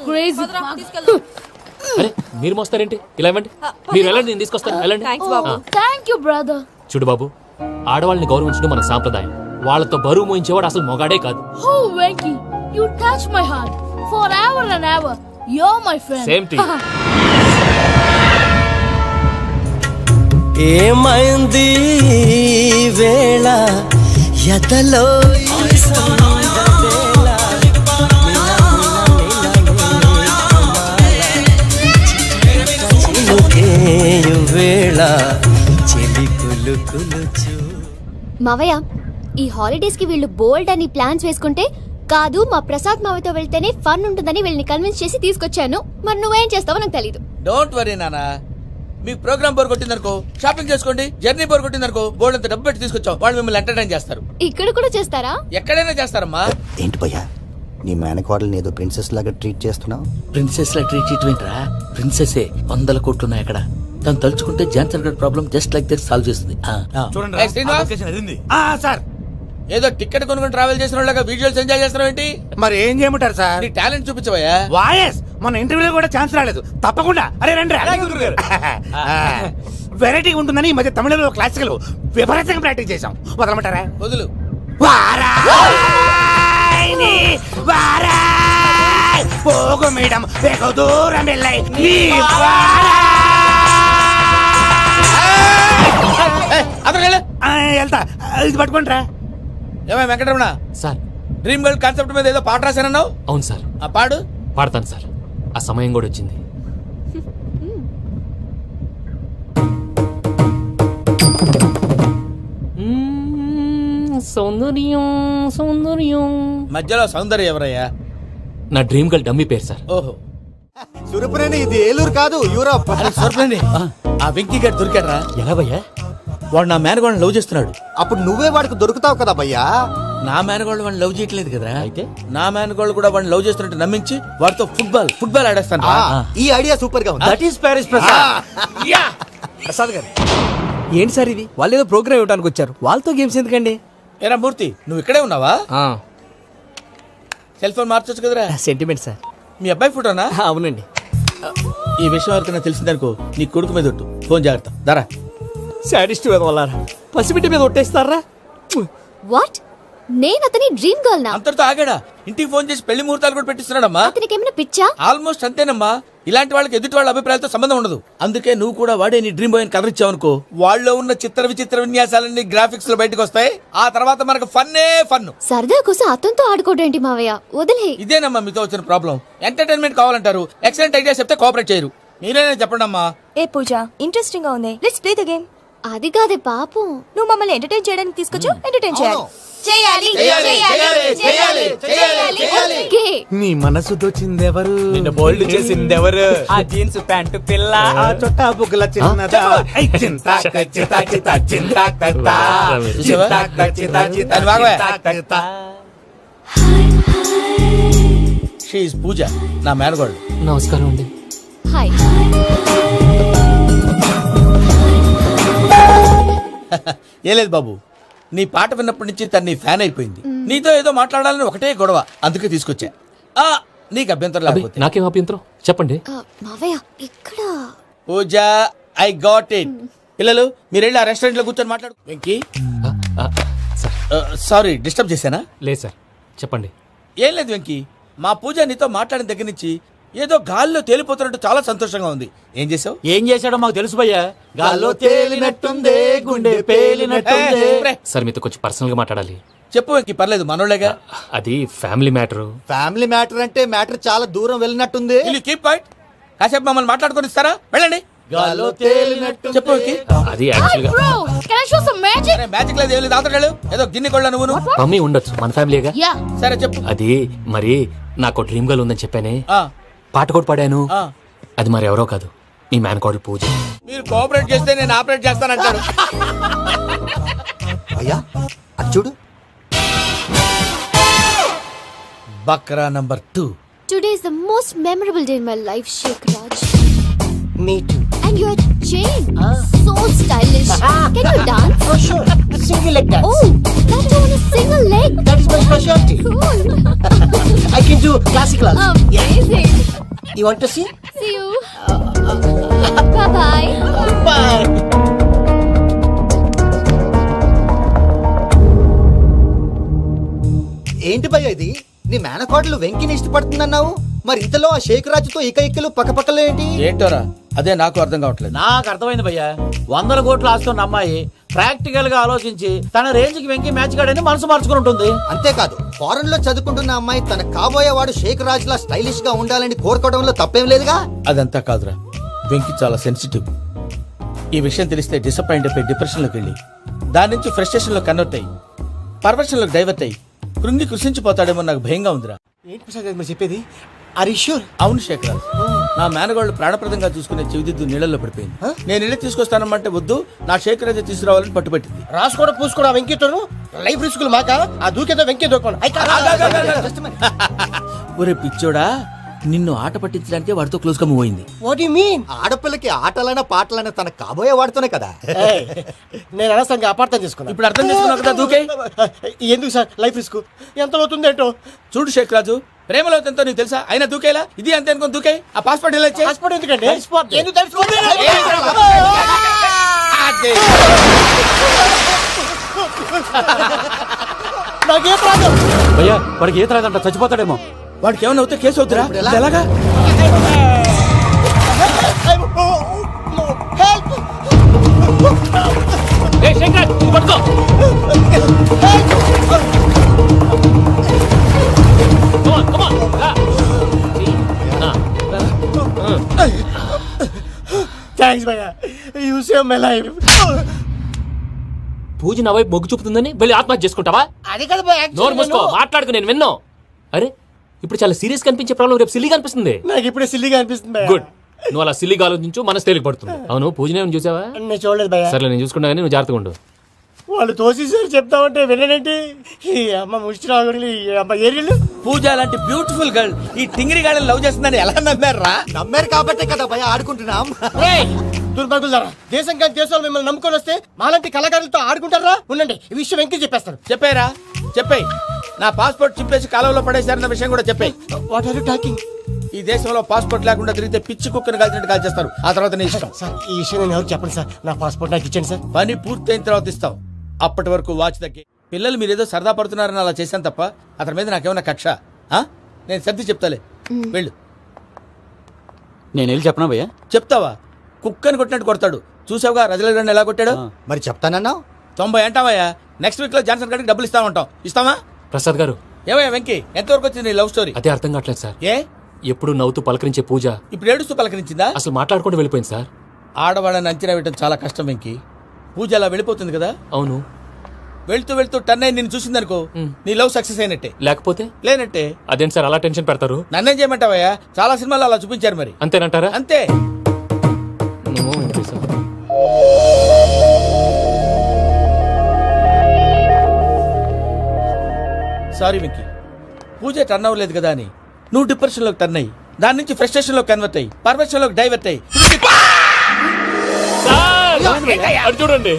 Crazy. తీసుకెళ్దాం. అరే మీరు మోస్తారేంటి? ఇలా ఇవ్వండి, మీరు వెళ్ళండి, నేను తీసుకొస్తాను, వెళ్ళండి. Thanks Babu. Thank you, brother. చూడు బాబు, ఆడవాళ్ళని గౌరవించడం మన సాంప్రదాయం. వాళ్ళతో బరువు మోయించేవాడు అసలు మొగాడే కాదు. Oh, Venky, you touch my heart forever and ever. You're my friend. Same to you. ఏమైంది ఈ వేళ ఎదలో ఈ సందడేల చినుకేయు వేళ చెలి కులు కులు చూ మావయ్య, ఈ హాలిడేస్ కి వీళ్ళు బోల్డ్ అని ప్లాన్స్ వేసుకుంటే కాదు మా ప్రసాద్ మావయ్యతో వెళ్తేనే ఫన్ ఉంటుందని వీళ్ళని కన్విన్స్ చేసి తీసుకొచ్చాను. మరి నువ్వేం చేస్తావో నాకు తెలీదు. డోంట్ వరీ నానా, మీకు ప్రోగ్రామ్ బోర్ కొట్టిందనుకో షాపింగ్ చేసుకోండి, జర్నీ బోర్ కొట్టిందనుకో బోర్డు అంత డబ్బు పెట్టి తీసుకొచ్చాం, వాళ్ళు మిమ్మల్ని ఎంటర్టైన్ చేస్తారు. ఇక్కడ కూడా చేస్తారా? ఎక్కడైనా చేస్తారమ్మా. ఏంటి భయ్యా, నీ మేనకోడల్ని ఏదో ప్రిన్సెస్ లాగా ట్రీట్ చేస్తున్నావు? ప్రిన్సెస్ లా ట్రీట్ చేయటమేంట్రా? ప్రిన్సెస్ 100 కోట్లు ఉన్నాయి అక్కడ. తను తలుచుకుంటే జాన్సన్ గడ్ problem just like that solve చేస్తుంది. చూడండి సార్, ఏదో టికెట్ కొనుక్కొని ట్రావెల్ చేసిన వాళ్ళగా విజువల్స్ ఎంజాయ్ చేస్తున్నావు ఏంటి? మరి ఏం చేయమంటారు సార్? నీ టాలెంట్ చూపించవయ్యా. వాయస్ మన ఇంటర్వ్యూలో కూడా ఛాన్స్ రాలేదు, తప్పకుండా. అరే రండి వెరైటీ ఉంటుందని ఈ మధ్య తమిళంలో క్లాసికల్ విపరీతంగా ప్రాక్టీస్ చేసాం. వదలమంటారా? వదులు. వారాయ్ వారాయ్ పోగు మేడం వెగు దూరం వెళ్ళాయి వెళ్తా, ఇది పట్టుకుంటారా? ఏమై Venkataramana, sir, dream girl concept మీద ఏదో పాట రాశానన్నావు? అవును సార్. ఆ పాడు. పాడతాను సార్, ఆ సమయం కూడా వచ్చింది. సౌందర్యం సౌందర్యం. మధ్యలో సౌందర్య ఎవరయ్యా? నా డ్రీమ్ గర్ల్ డమ్మీ పేరు సార్. ఓహో, సురపురేని ఇది ఏలూరు కాదు, యూరోప్. సర్ప్లేండి. ఆ వెంకీ గారు దొరికాడరా? ఎలా భయ్యా? వాడు నా మేనగోళ్ళని లవ్ చేస్తున్నాడు. అప్పుడు నువ్వే వాడికి దొరుకుతావు కదా భయ్యా. నా మేనగోళ్ళు వాడిని లవ్ చేయట్లేదు కదా. అయితే నా మేనగోళ్ళు కూడా వాడిని లవ్ చేస్తున్నట్టు నమ్మించి వాడితో ఫుట్బాల్ ఆడేస్తాను. ఈ ఐడియా సూపర్ గా ఉంది. That is Paris Prasad. Prasad గారు ఏంటి సార్ ఇది? వాళ్ళు ఏదో ప్రోగ్రామ్ ఇవ్వడానికి వచ్చారు, వాళ్ళతో గేమ్స్ ఎందుకండి? ఏరా మూర్తి, నువ్వు ఇక్కడే ఉన్నావా? సెల్ ఫోన్ మార్చొచ్చు కదరా. Sentiment sir. మీ అబ్బాయి ఫోటోనా? అవునండి. ఈ విషయం ఎవరికైనా తెలిసిందనుకో నీ కొడుకు మీద ఒట్టు. ఫోన్ జాగ్రత్త. దారా. సాడిస్ట్ మీద వాళ్ళారా, పసిబిడ్డ మీద ఒట్టేస్తారా? వాట్? నేను అతని డ్రీమ్ గర్ల్ నా? అంతటితో ఆగాడా? ఇంటికి ఫోన్ చేసి పెళ్లి ముహూర్తాలు కూడా పెట్టిస్తున్నాడమ్మా. అతనికి ఏమైనా పిచ్చా? ఆల్మోస్ట్ అంతేనమ్మా. ఇలాంటి వాళ్ళకి ఎదుటి వాళ్ళ అభిప్రాయాలతో సంబంధం ఉండదు. అందుకే నువ్వు కూడా వాడే నీ డ్రీమ్ బాయ్ అని కవర్ ఇచ్చావనుకో, వాళ్ళలో ఉన్న చిత్ర విచిత్ర విన్యాసాలన్నీ గ్రాఫిక్స్ లో బయటకు వస్తాయి. ఆ తర్వాత మనకు ఫన్నే ఫన్. సరదా కోసం అతనితో ఆడుకోవడం మావయ్య, వదిలే. ఇదేనమ్మా మీతో వచ్చిన ప్రాబ్లం. ఎంటర్టైన్మెంట్ కావాలంటారు, ఎక్సలెంట్ ఐడియా చెప్తే కోఆపరేట్ చేయరు. మీరేనా చెప్పండి అమ్మా. ఏ పూజ, ఇంట్రెస్టింగ్ గా ఉంది, లెట్స్ ప్లే ద గేమ్. అది కాదే పాపం, నువ్వు మమ్మల్ని ఎంటర్టైన్ చేయడానికి తీసుకొచ్చు, ఎంటర్టైన్ చేయాలి. ఓకే. నీ మనసు దోచిందెవరు? నిన్న బోల్డ్ చేసిందెవరు? ఆ జీన్స్ ప్యాంటు పిల్ల, ఆ చొట్టా బుగ్గల చిన్నదా. ఐ చింతా చితా చితా చింతా కత్తా. చింతా చితా చితా అది బాగోయ్. చితా. షీ ఇస్ పూజ, నా మేనగోళ్ళు. నమస్కారం అండి. హాయ్. ఏ లేదు బాబు, నీ పాట విన్నప్పటి నుంచి తను నీ ఫ్యాన్ అయిపోయింది. నీతో ఏదో మాట్లాడాలని ఒకటే గొడవ, అందుకే తీసుకొచ్చా. నీకు అభ్యంతరం అబ్బే, లేకపోతే. నాకేం అభ్యంతరం చెప్పండి. మావయ్య ఇక్కడ పూజ, ఐ గాట్ ఇట్. పిల్లలు మీరు వెళ్ళి ఆ రెస్టారెంట్ లో కూర్చొని మాట్లాడు. వెంకీ, సార్ సారీ డిస్టర్బ్ చేశానా? లేదు సార్ చెప్పండి. ఏం లేదు వెంకీ, మా పూజ నీతో మాట్లాడిన దగ్గర నుంచి ఏదో గాల్లో తేలిపోతున్నట్టు చాలా సంతోషంగా ఉంది. ఏం చేసావు? ఏం చేశాడో మాకు తెలుసు భయ్యా. గాల్లో తేలినట్టుందే, గుండె పేలినట్టుందే. సార్ మీతో కొంచెం పర్సనల్ గా మాట్లాడాలి. చెప్పు వెంకీ, పర్లేదు మనోళ్ళేగా. అది ఫ్యామిలీ మ్యాటరు. ఫ్యామిలీ మ్యాటర్ అంటే మ్యాటర్ చాలా దూరం వెళ్ళినట్టుంది. Keep quiet. కాసేపు మమ్మల్ని మాట్లాడుకొని ఇస్తారా? వెళ్ళండి. గాల్లో తేలినట్టు చెప్పు వెంకీ. అది యాక్చువల్ గా Bro, can I show some magic? Magic లేదు, ఏం లేదు. ఆతడాలు ఏదో గిన్నె కొళ్ళ నువ్వు. మమ్మీ ఉండొచ్చు, మన ఫ్యామిలీగా. Yeah. సరే చెప్పు. అది మరి నాకు డ్రీమ్ గర్ల్ ఉందని చెప్పానే, ఆ, పాట కూడా పాడాను. ఆ. అది మరి ఎవరో కాదు, మీ మేనకోడలు పూజ. మీరు కోఆపరేట్ చేస్తే నేను ఆపరేట్ చేస్తానంటాడు. అయ్యా అది చూడు. బక్రా number 2. Today is the most memorable day in my life, Shaik Raj. Me too. And your chain, so stylish. Can you dance? Oh, sure. Single leg dance. Oh, that too on a single leg. That is my specialty. Cool. I can do classical also. Amazing. You want to see? See you. Bye-bye. Bye. ఏంటి భయ్య ఇది? నీ మేనకోడలు వెంకిని ఇష్టపడుతుందన్నావు, మరి ఇంతలో ఆ షేక్ రాజుతో ఇకలు పక్కపక్కలో ఏంటి? ఏంటోరా, అదే నాకు అర్థం కావట్లేదు. నాకు అర్థమైంది భయ్యా. 100 కోట్లు ఆస్తున్న అమ్మాయి ప్రాక్టికల్ గా ఆలోచించి తన రేంజ్ కి వెంకి మ్యాచ్ కాడని మనసు మార్చుకుని ఉంటుంది. అంతేకాదు, ఫారెన్ లో చదువుకుంటున్న అమ్మాయి తన కాబోయేవాడు షేక్ రాజ్ లా స్టైలిష్ గా ఉండాలని కోరుకోవడంలో తప్పేం లేదుగా. అదంతా కాదురా, వెంకి చాలా సెన్సిటివ్. ఈ విషయం తెలిస్తే డిసప్పాయింట్ అయిపోయి డిప్రెషన్లోకి వెళ్ళి దాని నుంచి ఫ్రస్ట్రేషన్లో కన్వర్ట్ అయ్యి పర్వర్షన్లోకి డైవర్ట్ అయ్యి కృంగి కృషించిపోతాడేమో నాకు భయంగా ఉందిరా. ఏంటి ప్రసాద్ గారు మీరు చెప్పేది? Are you sure? అవును శేఖర్, నా మేనగోళ్ళు ప్రాణప్రదంగా చూసుకునే చెవిదిద్దు నీళ్ళల్లో పడిపోయింది. నేను ఇళ్ళి తీసుకొస్తానమ్మంటే వద్దు, నా శేఖర్ అయితే తీసుకురావాలని పట్టుబట్టింది. రాసుకోవడం పూసుకోవడం వెంకీతోను లైఫ్ రిస్కులు మాక. ఆ దూకేదో వెంకీ దూకోండి. ఒరే పిచ్చోడా, నిన్ను ఆట పట్టించడానికి వాడితో క్లోజ్ గా మూవ్ అయింది. What you mean? ఆడపిల్లకి ఆటలైనా పాటలైనా తన కాబోయే వాడితోనే కదా. నేను అనవసరంగా అపార్థం చేసుకున్నా. ఇప్పుడు అర్థం చేసుకున్నావు కదా, దూకే. ఎందుకు సార్ లైఫ్ రిస్క్? ఎంత అవుతుంది ఏంటో. చూడు షేక్ రాజు, ప్రేమలో ఎంతో నీకు తెలుసా? అయినా దూకేలా? ఇది అంతే అనుకుని దూకే. ఆ పాస్పోర్ట్ ఎలా ఇచ్చే? పాస్పోర్ట్ ఎందుకండి? ఎందుకు తెలుసుకోండి? నాకే ప్రాబ్లం. భయ్యా వాడికి ఈత రాదంట, చచ్చిపోతాడేమో. వాడికి ఏమైనా అవుతే కేసు అవుతురా? ఎలాగా? ఏయ్, శంకర్, ఇది పట్టుకో. Come on, come on, రా. థ్యాంక్స్ భయ్యా, యు సేవ్ మై లైఫ్. పూజ నా వైపు మొగ్గు చూపుతుందని వెళ్ళి ఆత్మహత్య చేసుకుంటావా? అది కదా భయ్యా, నోరు మూసుకో, మాట్లాడుకు, నేను విన్నో. అరే ఇప్పుడు చాలా సీరియస్ కనిపించే ప్రాబ్లం రేపు సిల్లీగా అనిపిస్తుంది. నాకు ఇప్పుడే సిల్లిగా అనిపిస్తుంది భయ్యా. గుడ్, నువ్వు అలా సిల్లీగా ఆలోచించు, మనసు తేలిక పడుతుంది. అవును, పూజనే చూసావా? నేను చూడలేదు భయ్యా. సరే నేను చూసుకున్నా కానీ నువ్వు జాగ్రత్తగా ఉండు. వాళ్ళు తోసేసారు చెప్తామంటే విననేంటి? ఈ అమ్మ ముష్టి రాగుడి, ఈ అమ్మ ఏరియలు. పూజ లాంటి బ్యూటిఫుల్ గర్ల్ ఈ టింగిరి గాడిని లవ్ చేస్తుందని ఎలా నమ్మారా? నమ్మారు కాబట్టే కదా భయ ఆడుకుంటున్నాం. దుర్భగులారా, దేశం కానీ దేశాలు మిమ్మల్ని నమ్ముకొని వస్తే మాలాంటి కళాకారులతో ఆడుకుంటారా? ఉండండి, ఈ విషయం వెంకీ చెప్పేస్తాను. చెప్పారా? చెప్పేయ్. నా పాస్పోర్ట్ చింపేసి కాలంలో పడేశారన్న విషయం కూడా చెప్పేయ్. What are you talking? ఈ దేశంలో పాస్పోర్ట్ లేకుండా తిరిగితే పిచ్చి కుక్కను కాల్చినట్టు కాల్చేస్తారు. ఆ తర్వాత నీ ఇష్టం. సార్ ఈ విషయం నేను ఎవరికి చెప్పండి సార్. నా పాస్పోర్ట్ నాకు ఇచ్చేయండి సార్. పని పూర్తయిన తర్వాత ఇస్తాం. అప్పటి వరకు వాచ్ తగ్గి. పిల్లలు మీరేదో సరదా పడుతున్నారని అలా చేశాను తప్ప అతని మీద నాకేమన్నా కక్ష? నేను సర్ది చెప్తాలే, వెళ్ళు. నేను వెళ్ళి చెప్పనా భయ్యా? చెప్తావా? కుక్కని కొట్టినట్టు కొడతాడు. చూసావుగా రజలగడ్డ ఎలా కొట్టాడు? మరి చెప్తానన్నావు. 90 అంటావయ్యా. నెక్స్ట్ వీక్ లో జాన్సన్ గారికి డబ్బులు ఇస్తామంటాం. ఇస్తావా? ప్రసాద్ గారు, ఏమయ్యా వెంకీ, ఎంతవరకు వచ్చింది నీ లవ్ స్టోరీ? అదే అర్థం కావట్లేదు సార్. ఏ ఎప్పుడు నవ్వుతూ పలకరించే పూజ ఇప్పుడు ఏడుస్తూ పలకరించిందా? అసలు మాట్లాడుకుంటూ వెళ్ళిపోయింది సార్. ఆడవాళ్ళని అంచనా వేయడం చాలా కష్టం వెంకీ. పూజ అలా వెళ్ళిపోతుంది కదా. అవును, వెళ్తూ వెళ్తూ టర్న్ అయి నిన్ను చూసిందనుకో, నీ లవ్ సక్సెస్ అయినట్టే. లేకపోతే లేనట్టే. అదేంటి సార్ అలా టెన్షన్ పెడతారు? నన్నేం చేయమంటావయ్యా? చాలా సినిమాలు అలా చూపించారు మరి. అంతేనంటారా? అంతే. సారీ వెంకీ, పూజ టర్న్ అవ్వలేదు కదా అని నువ్వు డిప్రెషన్లోకి టర్న్ అయ్యి దాని నుంచి ఫ్రస్ట్రేషన్ లో కన్వర్ట్ అయ్యి పర్వర్షన్ లోకి డైవర్ట్ అయ్యి అది చూడండి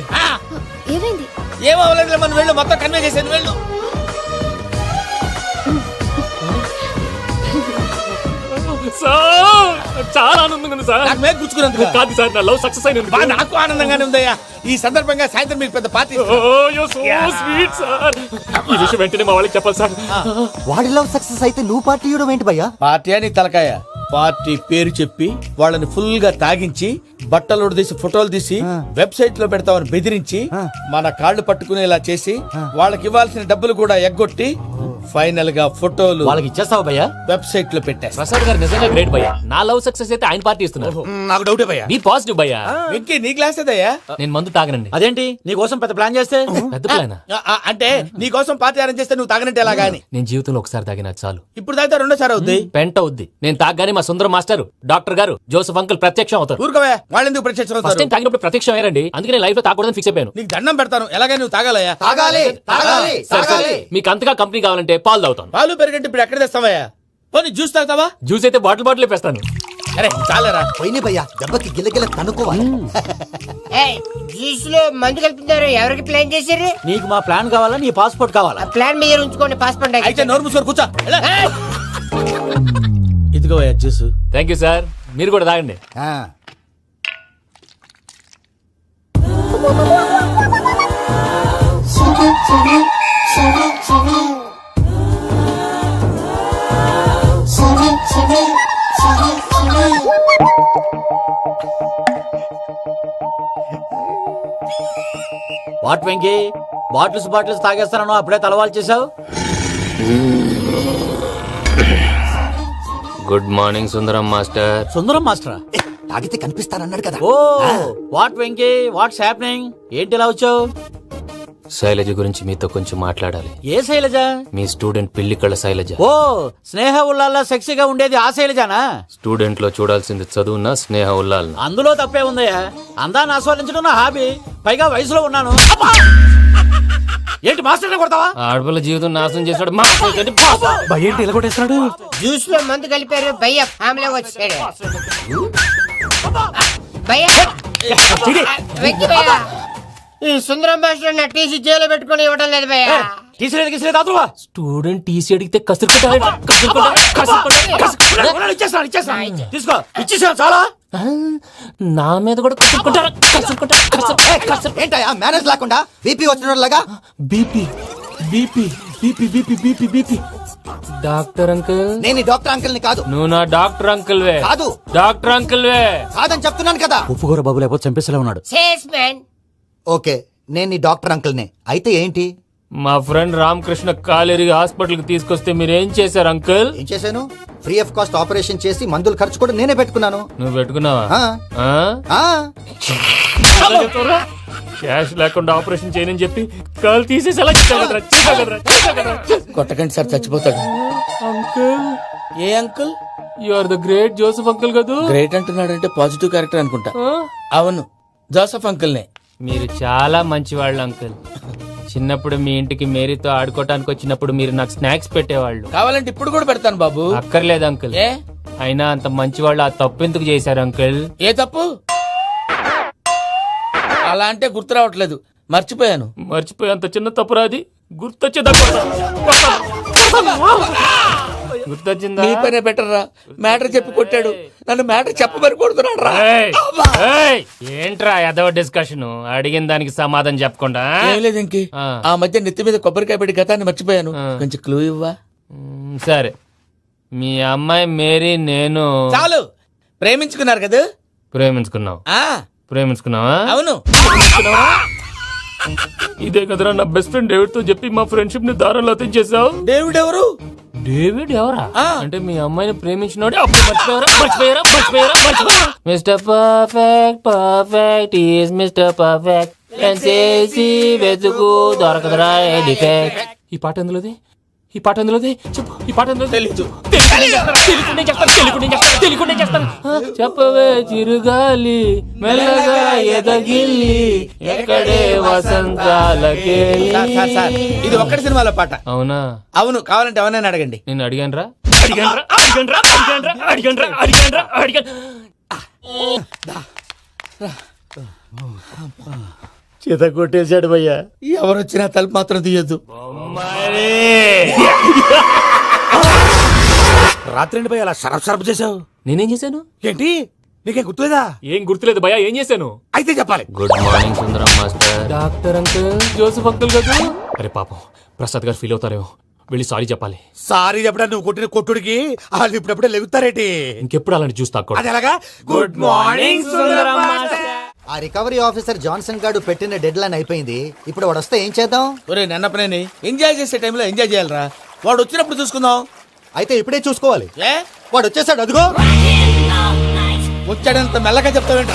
ఏమైంది? ఏమవ్వలేదు మనం వెళ్ళు మొత్తం కన్వే చేసేది వెళ్ళు. సార్ చాలా ఆనందంగా ఉంది సార్. నాకు మేలు గుచ్చుకున్నందుకు కాదు సార్, నా లవ్ సక్సెస్ అయినందుకు. బా, నాకు ఆనందంగానే ఉందయ్యా. ఈ సందర్భంగా సాయంత్రం మీకు పెద్ద party Oh, you're so sweet, sir. ఈ విషయం వెంటనే మా వాళ్ళకి చెప్పాలి సార్. వాడి లవ్ సక్సెస్ అయితే నువ్వు పార్టీ ఇవ్వడం ఏంటి భయ్యా? పార్టీ అని తలకాయ పార్టీ పేరు చెప్పి వాళ్ళని ఫుల్ గా తాగించి బట్టలు తీసి ఫోటోలు తీసి వెబ్సైట్ లో పెడతామని బెదిరించి మన కాళ్ళు పట్టుకునేలా చేసి వాళ్ళకి ఇవ్వాల్సిన డబ్బులు కూడా ఎగ్గొట్టి ఫైనల్ గా ఫోటోలు వాళ్ళకి ఇచ్చేస్తావు భయ్యా? వెబ్సైట్ లో పెట్టేస్తా. ప్రసాద్ గారు నిజంగా గ్రేట్ భయ్యా. నా లవ్ సక్సెస్ అయితే ఆయన పార్టీ ఇస్తున్నారు. నాకు డౌటే భయ్యా. బీ పాజిటివ్ భయ్యా. వెంకీ నీ గ్లాస్ ఏదయ్యా? నేను మందు తాగనండి. అదేంటి నీ కోసం పెద్ద ప్లాన్ చేస్తే? పెద్ద ప్లానా? అంటే నీ కోసం పార్టీ అరేంజ్ చేస్తే నువ్వు తాగనంటే ఎలాగా అని. నేను జీవితంలో ఒకసారి తాగినా చాలు. ఇప్పుడు తాగితే రెండోసారి అవుద్ది. పెంట అవుద్ది. నేను తాగగానే మా సుందరం మాస్టర్, డాక్టర్ గారు, జోసెఫ్ అంకుల్ ప్రత్యక్షం అవుతారు. ఊరుకోవే, వాళ్ళు ఎందుకు ప్రత్యక్షం ఫస్ట్ అవుతారు? టైం తాగినప్పుడు ప్రత్యక్షం అయ్యారండి. అందుకే నేను లైఫ్ లో తాగకూడదని ఫిక్స్ అయిపోయాను. నీకు దండం పెడతాను, ఎలాగైనా నువ్వు తాగాలయ్యా. సరే, సరే. మీకు అంతగా కంపెనీ కావాలంటే పాలు తాగుతాను. పాలు పెరిగంటే ఇప్పుడు ఎక్కడ తెస్తావయ్యా? పోనీ జ్యూస్ తాగుతావా? జ్యూస్ అయితే బాటిల్ వేస్తాను. అరే చాలరా. పోయిన భయ్యా, దెబ్బకి గిల్లగిల్ల తనుకోవాలి. జ్యూస్ లో మందు కలుపుతున్నారు, ఎవరికి ప్లాన్ చేశారు? నీకు మా ప్లాన్ కావాలా, నీ పాస్పోర్ట్ కావాలా? ప్లాన్ మీరు ఉంచుకోండి, పాస్పోర్ట్ అయితే నోరు మూసుకొని కూర్చో. ఎలా? ఇదిగో జ్యూస్. Thank you sir. మీరు కూడా తాగండి. వాట్ వెంకీ, బాటిల్స్ తాగేస్తాను అప్పుడే తలవాలు చేసావు. Good morning Sundaram master. Sundaram మాస్టరా? తాగితే కనిపిస్తానన్నాడు కదా. Oh what Venky, what's happening? ఏంటి ఇలా వచ్చావు? శైలజ గురించి మీతో కొంచెం మాట్లాడాలి. ఏ శైలజ? మీ స్టూడెంట్ పిల్లి కళ్ళ శైలజ. ఓ స్నేహ ఉల్లాల్లో సెక్సీగా ఉండేది ఆ శైలజానా? స్టూడెంట్ లో చూడాల్సింది చదువున స్నేహ ఉల్లాల్. అందులో తప్పే ఉందయ్యా. అందాన్ని ఆస్వాదించడం నా హాబీ, పైగా వయసులో ఉన్నాను. అబ్బా! ఏంటి మాస్టర్ కొడతావా? ఆడపిల్ల జీవితం నాశనం చేశాడు. ఏంటి ఇలా కొట్టేస్తున్నాడు? జ్యూస్ లో మందు కలిపారు, భయ్యా ఫ్యామిలీ వచ్చాడు. భయ్యా వెక్కి భయ్యా, ఈ సుందరం భాష నా టీసీ జైలు పెట్టుకుని ఇవ్వడం లేదు భయ్యా. స్టూడెంట్ టీసీ అడిగితే తీసుకో, ఇచ్చేసా చాలా. నా మీద కూడా ఏంటయ్యా మేనేజ్ లేకుండా బీపీ వచ్చినలాగా? BP BP BP BP BP BP. Doctor uncle, నేను డాక్టర్ అంకుల్ ని కాదు. నువ్వు నా డాక్టర్ అంకుల్ వే. కాదు. డాక్టర్ అంకుల్ వే కాదని చెప్తున్నాను కదా. ఉప్పుకూర బాబు లేకపోతే చంపేసేలా ఉన్నాడు. ఓకే, నేను నీ డాక్టర్ అంకుల్ నే. అయితే ఏంటి? మా ఫ్రెండ్ రామకృష్ణ కాలేరికి హాస్పిటల్ కి తీసుకొస్తే మీరేం చేశారు అంకుల్? ఏం చేశాను? ఫ్రీ ఆఫ్ కాస్ట్ ఆపరేషన్ చేసి మందుల ఖర్చు కూడా నేనే పెట్టుకున్నాను. నువ్వు పెట్టుకున్నావా? ఆ. క్యాష్ లేకుండా ఆపరేషన్ చేయనని చెప్పి కాల్ తీసేసి ఎలా కొట్టకండి సార్, చచ్చిపోతాడు. అంకుల్, ఏ uncle? You are the great Joseph uncle కదా. గ్రేట్ అంటున్నాడంటే పాజిటివ్ క్యారెక్టర్ అనుకుంటా. అవును, జోసెఫ్ అంకుల్ నే. మీరు చాలా మంచివాళ్ళు అంకుల్. చిన్నప్పుడు మీ ఇంటికి మేరీతో ఆడుకోవటానికి వచ్చినప్పుడు మీరు నాకు స్నాక్స్ పెట్టేవాళ్ళు. కావాలంటే ఇప్పుడు కూడా పెడతాను బాబు. అక్కర్లేదు అంకుల్. ఏ? అయినా అంత మంచివాళ్ళు ఆ తప్పు ఎందుకు చేశారు అంకుల్? ఏ తప్పు? అలా అంటే గుర్తు రావట్లేదు, మర్చిపోయాను. మర్చిపోయి అంత చిన్న తప్పురాది గుర్తొచ్చేదా? గుర్తొచ్చిందా? నీ పనే బెటర్ రా. మ్యాటర్ చెప్పి కొట్టాడు, నన్ను మ్యాటర్ చెప్పమని కొడుతున్నాడు రా. ఏంట్రా ఎదవ డిస్కషన్? అడిగిన దానికి సమాధానం చెప్పకుండా. ఏం లేదు ఇంకి, ఆ మధ్య నెత్తి మీద కొబ్బరికాయ పెట్టి గతాన్ని మర్చిపోయాను. కొంచెం క్లూ ఇవ్వా? సరే, మీ అమ్మాయి మేరీ నేను చాలు. ప్రేమించుకున్నారు కదా? ప్రేమించుకున్నావు. ప్రేమించుకున్నావా? అవును. ఇదే కదరా నా బెస్ట్ ఫ్రెండ్ డేవిడ్ తో చెప్పి మా ఫ్రెండ్షిప్ ని దారంలో తెంచేసావు. డేవిడ్ ఎవరు? డేవిడ్ ఎవరా? అంటే మీ అమ్మాయిని ప్రేమించినోడే అప్పుడు మర్చిపోయారా? Mister perfect perfect is mister perfect చేసి వెతుకు దొరకదురా డిఫెక్ట్. ఈ పాట ఎందులోది? ఈ పాట అందులోదే చెప్పు. ఈ పాట అందులో తెలీదు. తెలియకుండా చేస్తాను. చెప్పవే చిరుగాలి మెల్లగా ఎదగిల్లి ఎక్కడే వసంతాలకే. సార్, ఇది ఒక్కటి సినిమాలో పాట. అవునా? అవును, కావాలంటే ఎవరైనా అడగండి. నేను అడిగాను రా. చేత కొట్టేశాడు భయ్యా. ఎవరు వచ్చినా తలుపు మాత్రం తీయద్దు. రాత్రి భయ అలా సరఫ్ చేసావు. నేనేం చేశాను? ఏంటి నీకేం గుర్తులేదా? ఏం గుర్తులేదు భయ్యా. ఏం చేశాను? అయితే చెప్పాలి. Good morning Sundaram master. Doctor uncle, Joseph uncle కదా. అరే పాపం, ప్రసాద్ గారు ఫీల్ అవుతారేమో. వెళ్ళి సారీ చెప్పాలి. సారీ చెప్పడా నువ్వు కొట్టిన కొట్టుడికి వాళ్ళు ఇప్పుడప్పుడే లెగుతారేటి? ఇంకెప్పుడు అలాంటి జ్యూస్ తాక్కూడదు. అది ఎలాగా? Good morning Sundaram master. ఆ రికవరీ ఆఫీసర్ జాన్సన్ గారు పెట్టిన డెడ్ లైన్ అయిపోయింది. ఇప్పుడు వాడు వస్తే ఏం చేద్దాం? ఒరే నన్నపనేని, ఎంజాయ్ చేసే టైంలో ఎంజాయ్ చేయాలరా. వాడు వచ్చినప్పుడు చూసుకుందాం. అయితే ఇప్పుడే చూసుకోవాలి. ఏ వాడు వచ్చేసాడు, అదిగో. వచ్చాడంత మెల్లగా చెప్తావేంట?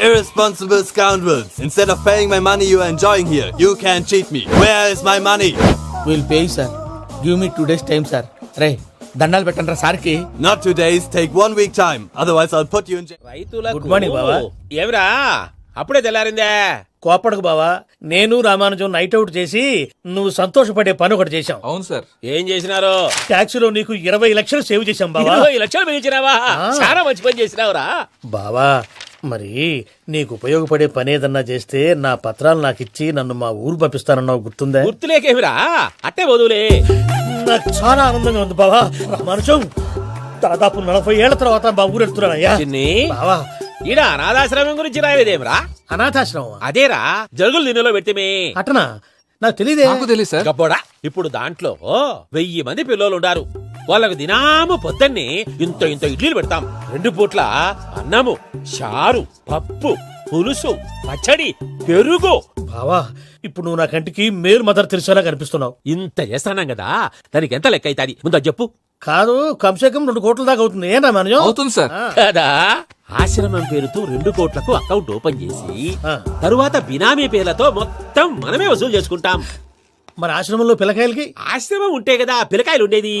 Irresponsible scoundrels. Instead of paying my money you are enjoying here, you can cheat me. Where is my money? Will pay sir. Give me 2 days time sir. రే దండాలు పెట్టండి రా సార్కి. Not 2 days, take 1 week time. Otherwise I'll put you in jail. Good morning బావా. ఏమిరా అప్పుడే తెల్లారిందే? కోపడకు బావా, నేను రామానుజం నైట్ అవుట్ చేసి నువ్వు సంతోషపడే పని ఒకటి చేశాం. అవును సార్. ఏం చేసినారు? ట్యాక్సీలో నీకు 20 లక్షలు సేవ్ చేశాం బావా. 20 లక్షలు మిగిల్చినావా? చాలా మంచి పని చేసినావురా బావా, మరి నీకు ఉపయోగపడే పని ఏదన్నా చేస్తే నా పత్రాలు నాకు ఇచ్చి నన్ను మా ఊరు పంపిస్తానన్నావు, గుర్తుందా? గుర్తులేకేమిరా, అట్టే వదులే. నాకు చాలా ఆనందంగా ఉంది బావా. రామానుజం, దాదాపు 40 ఏళ్ల తర్వాత మా ఊరు వెళ్తున్నానయ్యా. బావా, ఈడ అనాథాశ్రమం గురించి రావేదేమిరా? అనాథాశ్రమం అదేరా, జరుగులు దీనిలో పెట్టిమే. అటనా? నాకు తెలియదే. తెలియదు సార్. గబ్బోడా, ఇప్పుడు దాంట్లో 1000 మంది పిల్లలు ఉండారు. వాళ్ళకు దినాము పొద్దున్నే ఇంత ఇంత ఇడ్లీలు పెడతాం. 2 పూట్ల అన్నము, చారు, పప్పు, పులుసు, పచ్చడి, పెరుగు. బావా, ఇప్పుడు నువ్వు నా కంటికి మేరు మదర్ తెలిసేలా కనిపిస్తున్నావు. ఇంత చేస్తున్నాం కదా, దానికి ఎంత లెక్క అవుతుంది ముందు చెప్పు. కాదు, కమ్సేకం 2 కోట్ల దాకా అవుతుంది. ఏం రామానుజం? అవుతుంది సార్. కదా, ఆశ్రమం పేరుతో 2 కోట్లకు అకౌంట్ ఓపెన్ చేసి తరువాత బినామీ పేర్లతో మొత్తం మనమే వసూలు చేసుకుంటాం. మరి ఆశ్రమంలో పిల్లకాయలకి? ఆశ్రమం ఉంటే కదా పిల్లకాయలు ఉండేది.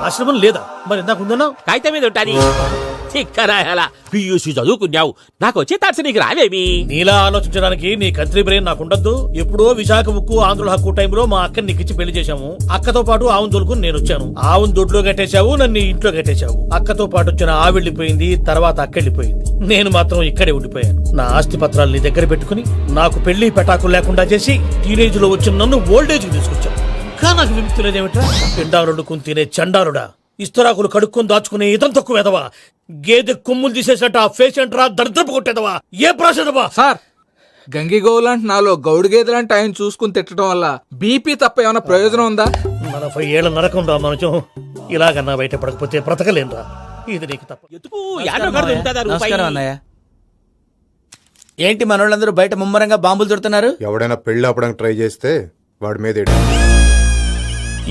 ఆశ్రమం లేదా? మరి ఇందాక ఉందన్నావు. కాగితం మీద ఉంటాది. చిక్కరాయాలా, పియూసీ చదువుకున్నావు, నాకు వచ్చే తాట్స్ నీకు రావేమి? నీలా ఆలోచించడానికి నీ కంట్రీ బ్రెయిన్ నాకు ఉండద్దు. ఎప్పుడో విశాఖ ఉక్కు ఆంధ్రుల హక్కు టైంలో మా అక్కని నీకిచ్చి పెళ్లి చేశాము. అక్కతో పాటు ఆవును దొడుకుని నేను వచ్చాను. ఆవును దొడ్లో కట్టేశావు, నన్ను ఇంట్లో కట్టేశావు. అక్కతో పాటు వచ్చిన ఆవిళ్ళిపోయింది, తర్వాత అక్కెళ్ళిపోయింది. నేను మాత్రం ఇక్కడే ఉండిపోయాను. నా ఆస్తి పత్రాలు నీ దగ్గర పెట్టుకుని నాకు పెళ్లి పెటాకులు లేకుండా చేసి టీనేజ్ లో వచ్చిన నన్ను ఓల్డేజ్ కి తీసుకొచ్చావు. కానీ నాకు విముక్తి లేదేమిట్రా? పిండారుడుకుని తినే చండారుడా, ఇస్తరాకులు కడుక్కొని దాచుకునే ఇతం తక్కువ ఎదవా, గేదె కొమ్ములు తీసేసట ఆ పేషెంట్ రా దరిద్రపు కొట్టేదవా, ఏ ప్రాసెదవా? సార్, గంగిగోవులాంటి నాలో గౌడు గేదెలాంటి ఆయన చూసుకుని తిట్టడం వల్ల బీపీ తప్ప ఏమైనా ప్రయోజనం ఉందా? 40 ఏళ్ల నరకం రా మనచం. ఇలాగన్నా బయట పడకపోతే బ్రతకలేనురా. ఇది నీకు తప్ప. నమస్కారం అన్నయ్య. ఏంటి మనోళ్ళందరూ బయట ముమ్మరంగా బాంబులు దొరుకుతున్నారు? ఎవడైనా పెళ్లి ఆపడానికి ట్రై చేస్తే వాడి మీద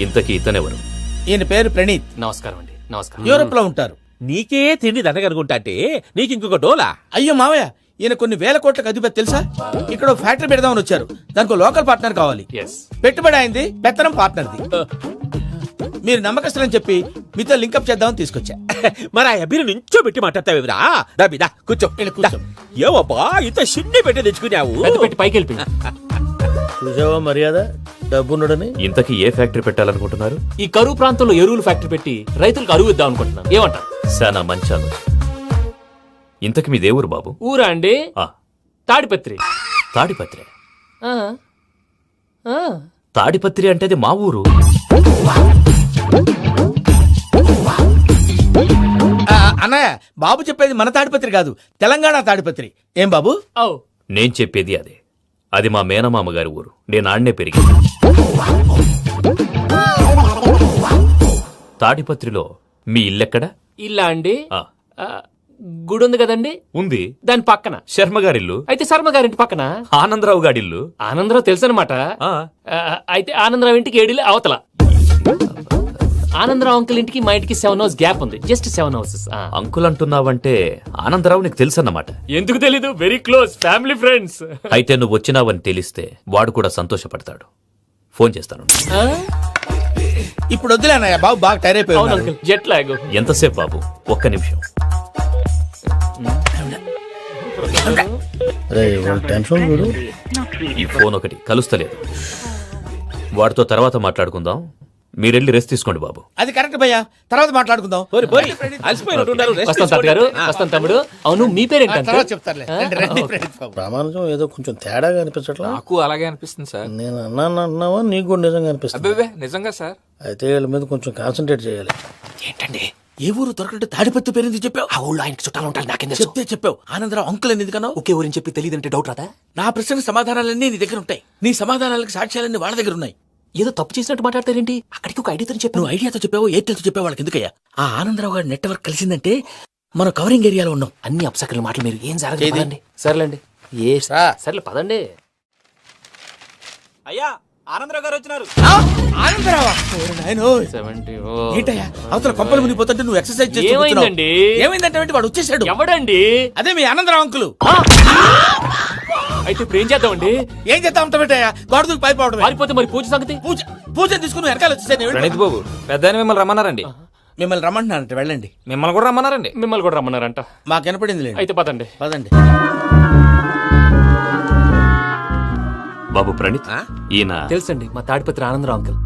ఇంతకీ ఇతనెవరు? ఈయన పేరు ప్రణీత్. నమస్కారం అండి. నమస్కారం. యూరోప్ లో ఉంటారు. నీకే తిండి దండగనుకుంటా అంటే నీకు ఇంకొక డోలా? అయ్యో మావయ్య, ఈయన కొన్ని వేల కోట్లకు అధిపతి తెలుసా? ఇక్కడ ఓ ఫ్యాక్టరీ పెడదామని వచ్చారు. దానికి లోకల్ పార్ట్నర్ కావాలి. పెట్టుబడి అయింది, పెత్తనం పార్ట్నర్ది. మీరు నమ్మకస్తులని చెప్పి మీతో లింకప్ చేద్దామని తీసుకొచ్చా. మరి ఆ అబ్బిని నుంచో పెట్టి మాట్లాడతావేమిరా? దా కూర్చో. ఏవబ్బా ఇంత సిన్ని పెట్టి తెచ్చుకున్నావు? పెట్టి పైకి వెళ్ళిపోయి. చూసావా మర్యాద, డబ్బున్నడని. ఇంతకీ ఏ ఫ్యాక్టరీ పెట్టాలనుకుంటున్నారు? ఈ కరువు ప్రాంతంలో ఎరువులు ఫ్యాక్టరీ పెట్టి రైతులకు అరువు ఇద్దాం అనుకుంటున్నాను. ఏమంటారు? శానా మంచి ఆలోచన. ఇంతకి మీ దేవురు బాబు? ఊరా అండి, తాడిపత్రి. తాడిపత్రి? తాడిపత్రి అంటే అది మా ఊరు. అన్నయ్య, బాబు చెప్పేది మన తాడిపత్రి కాదు, తెలంగాణ తాడిపత్రి. ఏం బాబు? నేను చెప్పేది అదే. అది మా మేనమామ గారి ఊరు. నేను ఆడనే పెరిగింది. తాడిపత్రిలో మీ ఇల్లెక్కడ? ఇల్లా అండి, గుడి ఉంది కదండి ఉంది. దాని పక్కన శర్మ గారిల్లు. అయితే శర్మ గారింటి పక్కన ఆనందరావు గారిల్లు. ఆనందరావు తెలుసు అనమాట. అయితే ఆనందరావు ఇంటికి 7 అవతల. ఆనందరావు అంకుల్ ఇంటికి మా ఇంటికి 7 hours గ్యాప్ ఉంది. Just 7 houses. అంకుల్ అంటున్నావంటే ఆనందరావు నీకు తెలుసు అన్నమాట. ఎందుకు తెలీదు? Very close family friends. అయితే నువ్వు వచ్చినావని తెలిస్తే వాడు కూడా సంతోషపడతాడు. ఫోన్ చేస్తాను. ఇప్పుడు వద్దులే అన్నయ్య, బాబు బాగా టైర్ అవును అయిపోయి అంకుల్, జెట్ లాగ్. ఎంతసేపు బాబు? ఒక్క నిమిషం. టెన్షన్ చూడు. ఈ ఫోన్ ఒకటి కలుస్తలేదు. వాడితో తర్వాత మాట్లాడుకుందాం. మీరెళ్ళి రెస్ట్ తీసుకోండి బాబు. అది కరెక్ట్ భయ్యా, తర్వాత మాట్లాడుకుందాం. అలసిపోయినట్టున్నారు. రెస్ట్ వస్తాం తాత గారు, వస్తాం తమ్ముడు. అవును మీ పేరేంటి తర్వాత అంకుల్? చెప్తారులే. రండి, రండి, ప్రణీత్ బాబు. ప్రామాణికం ఏదో కొంచెం తేడాగా అనిపించట్లా. నాకు అలాగే అనిపిస్తుంది సార్. నేను అన్నావా నీకు కూడా నిజంగా అనిపిస్తుంది? అబ్బే నిజంగా సార్. అయితే వీళ్ళ మీద కొంచెం కాన్సన్ట్రేట్ చేయాలి. ఏంటండి ఏ ఊరు దొరకట్టు తాడిపత్రి పేరు ఎందుకు చెప్పావు? ఆ ఊళ్ళో ఆయనకి చుట్టాలు ఉంటారు, నాకేం చెప్తే చెప్పావు. ఆనందరావు అంకుల్ అని ఎందుకన్నావు? ఒకే ఊరిని చెప్పి తెలియదంటే డౌట్ రాదా? నా ప్రశ్నకు సమాధానాలన్నీ నీ దగ్గర ఉంటాయి. నీ సమాధానాలకు సాక్ష్యాలన్నీ వాళ్ళ దగ్గర ఉన్నాయి. ఏదో తప్పు చేసినట్టు మాట్లాడతారేంటి? అక్కడికి ఒక ఐడియాతో చెప్పు. నువ్వు ఐడియాతో చెప్పావు, ఎయిర్టెల్తో చెప్పావు, వాళ్ళకి ఎందుకయ్యా? ఆ ఆనందరావు గారి నెట్వర్క్ కలిసిందంటే మనం కవరింగ్ ఏరియాలో ఉన్నాం. అన్ని అప్సకర్ల మాటలు మీరు ఏం జరగదండి. సర్లేండి. ఏ సర్లే పదండి. అయ్యా ఆనందరావు గారు వచ్చినారు. ఆనందరావా? ఏంటయ్యా అవతల కొంపలు మునిగిపోతుంటే నువ్వు ఎక్సర్సైజ్ చేస్తూ ఏమైందండి? ఏమైందంటే వాడు వచ్చేసాడు. ఎవడండి? అదే మీ ఆనందరావు అంకులు. అయితే ఇప్పుడు ఏం చేద్దామండి? ఏం చేద్దాం అంటావేంటయ్యా? గోడ దూకి పైపోవడం. పారిపోతే మరి పూజ సంగతి? పూజ తీసుకుని వెనకాల వచ్చేసాను. ప్రణీత్ బాబు, పెద్ద మిమ్మల్ని రమ్మన్నారండి. మిమ్మల్ని రమ్మంటున్నారంట, వెళ్ళండి. మిమ్మల్ని కూడా రమ్మన్నారండి. మిమ్మల్ని కూడా రమ్మన్నారంట. మాకు వినపడింది. అయితే పదండి. పదండి. బాబు ప్రణీత్, ఈయన తెలుసండి, మా తాడిపత్రి ఆనందరావు అంకుల్.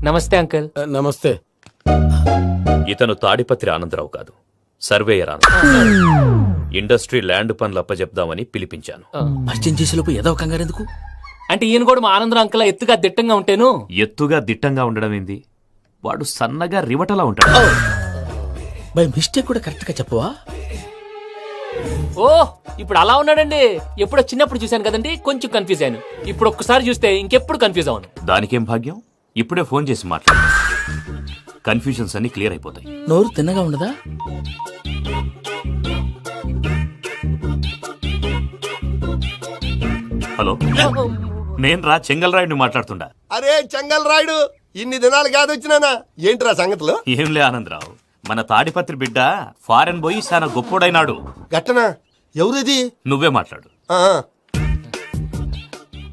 నమస్తే అంకుల్. నమస్తే. ఇతను తాడిపత్రి ఆనందరావు కాదు, సర్వేయర్ ఆనందరావు. ఇండస్ట్రీ ల్యాండ్ పనులు అప్పచెప్దామని పిలిపించాను. పరిచయం చేసేలోపు ఏదో కంగారు ఎందుకు? అంటే ఈయన కూడా మా ఆనందరావు అంకుల్ ఎత్తుగా దిట్టంగా ఉంటేను. ఎత్తుగా దిట్టంగా ఉండడం ఏంది? వాడు సన్నగా రివటలా ఉంటాడు. బై మిస్టేక్ కూడా కరెక్ట్ గా చెప్పవా? ఓ ఇప్పుడు అలా ఉన్నాడండి. ఎప్పుడో చిన్నప్పుడు చూశాను కదండి, కొంచెం కన్ఫ్యూజ్ అయ్యాను. ఇప్పుడు ఒక్కసారి చూస్తే ఇంకెప్పుడు కన్ఫ్యూజ్ అవ్వను. దానికేం భాగ్యం? ఇప్పుడే ఫోన్ చేసి మాట్లాడు. కన్ఫ్యూజన్స్ అన్ని క్లియర్ అయిపోతాయి. నోరు తిన్నగా ఉండదా? హలో, నేను చెంగల్ రాయుడిని మాట్లాడుతుండా. అరే చెంగల్ రాయుడు, ఇన్ని దినాలు కాదు వచ్చినానా? ఏంట్రా సంగతులు? ఏంలే ఆనందరావు, మన తాడిపత్రి బిడ్డ ఫారెన్ పోయి చాలా గొప్పోడైనాడు. గట్టనా? ఎవరిది? నువ్వే మాట్లాడు.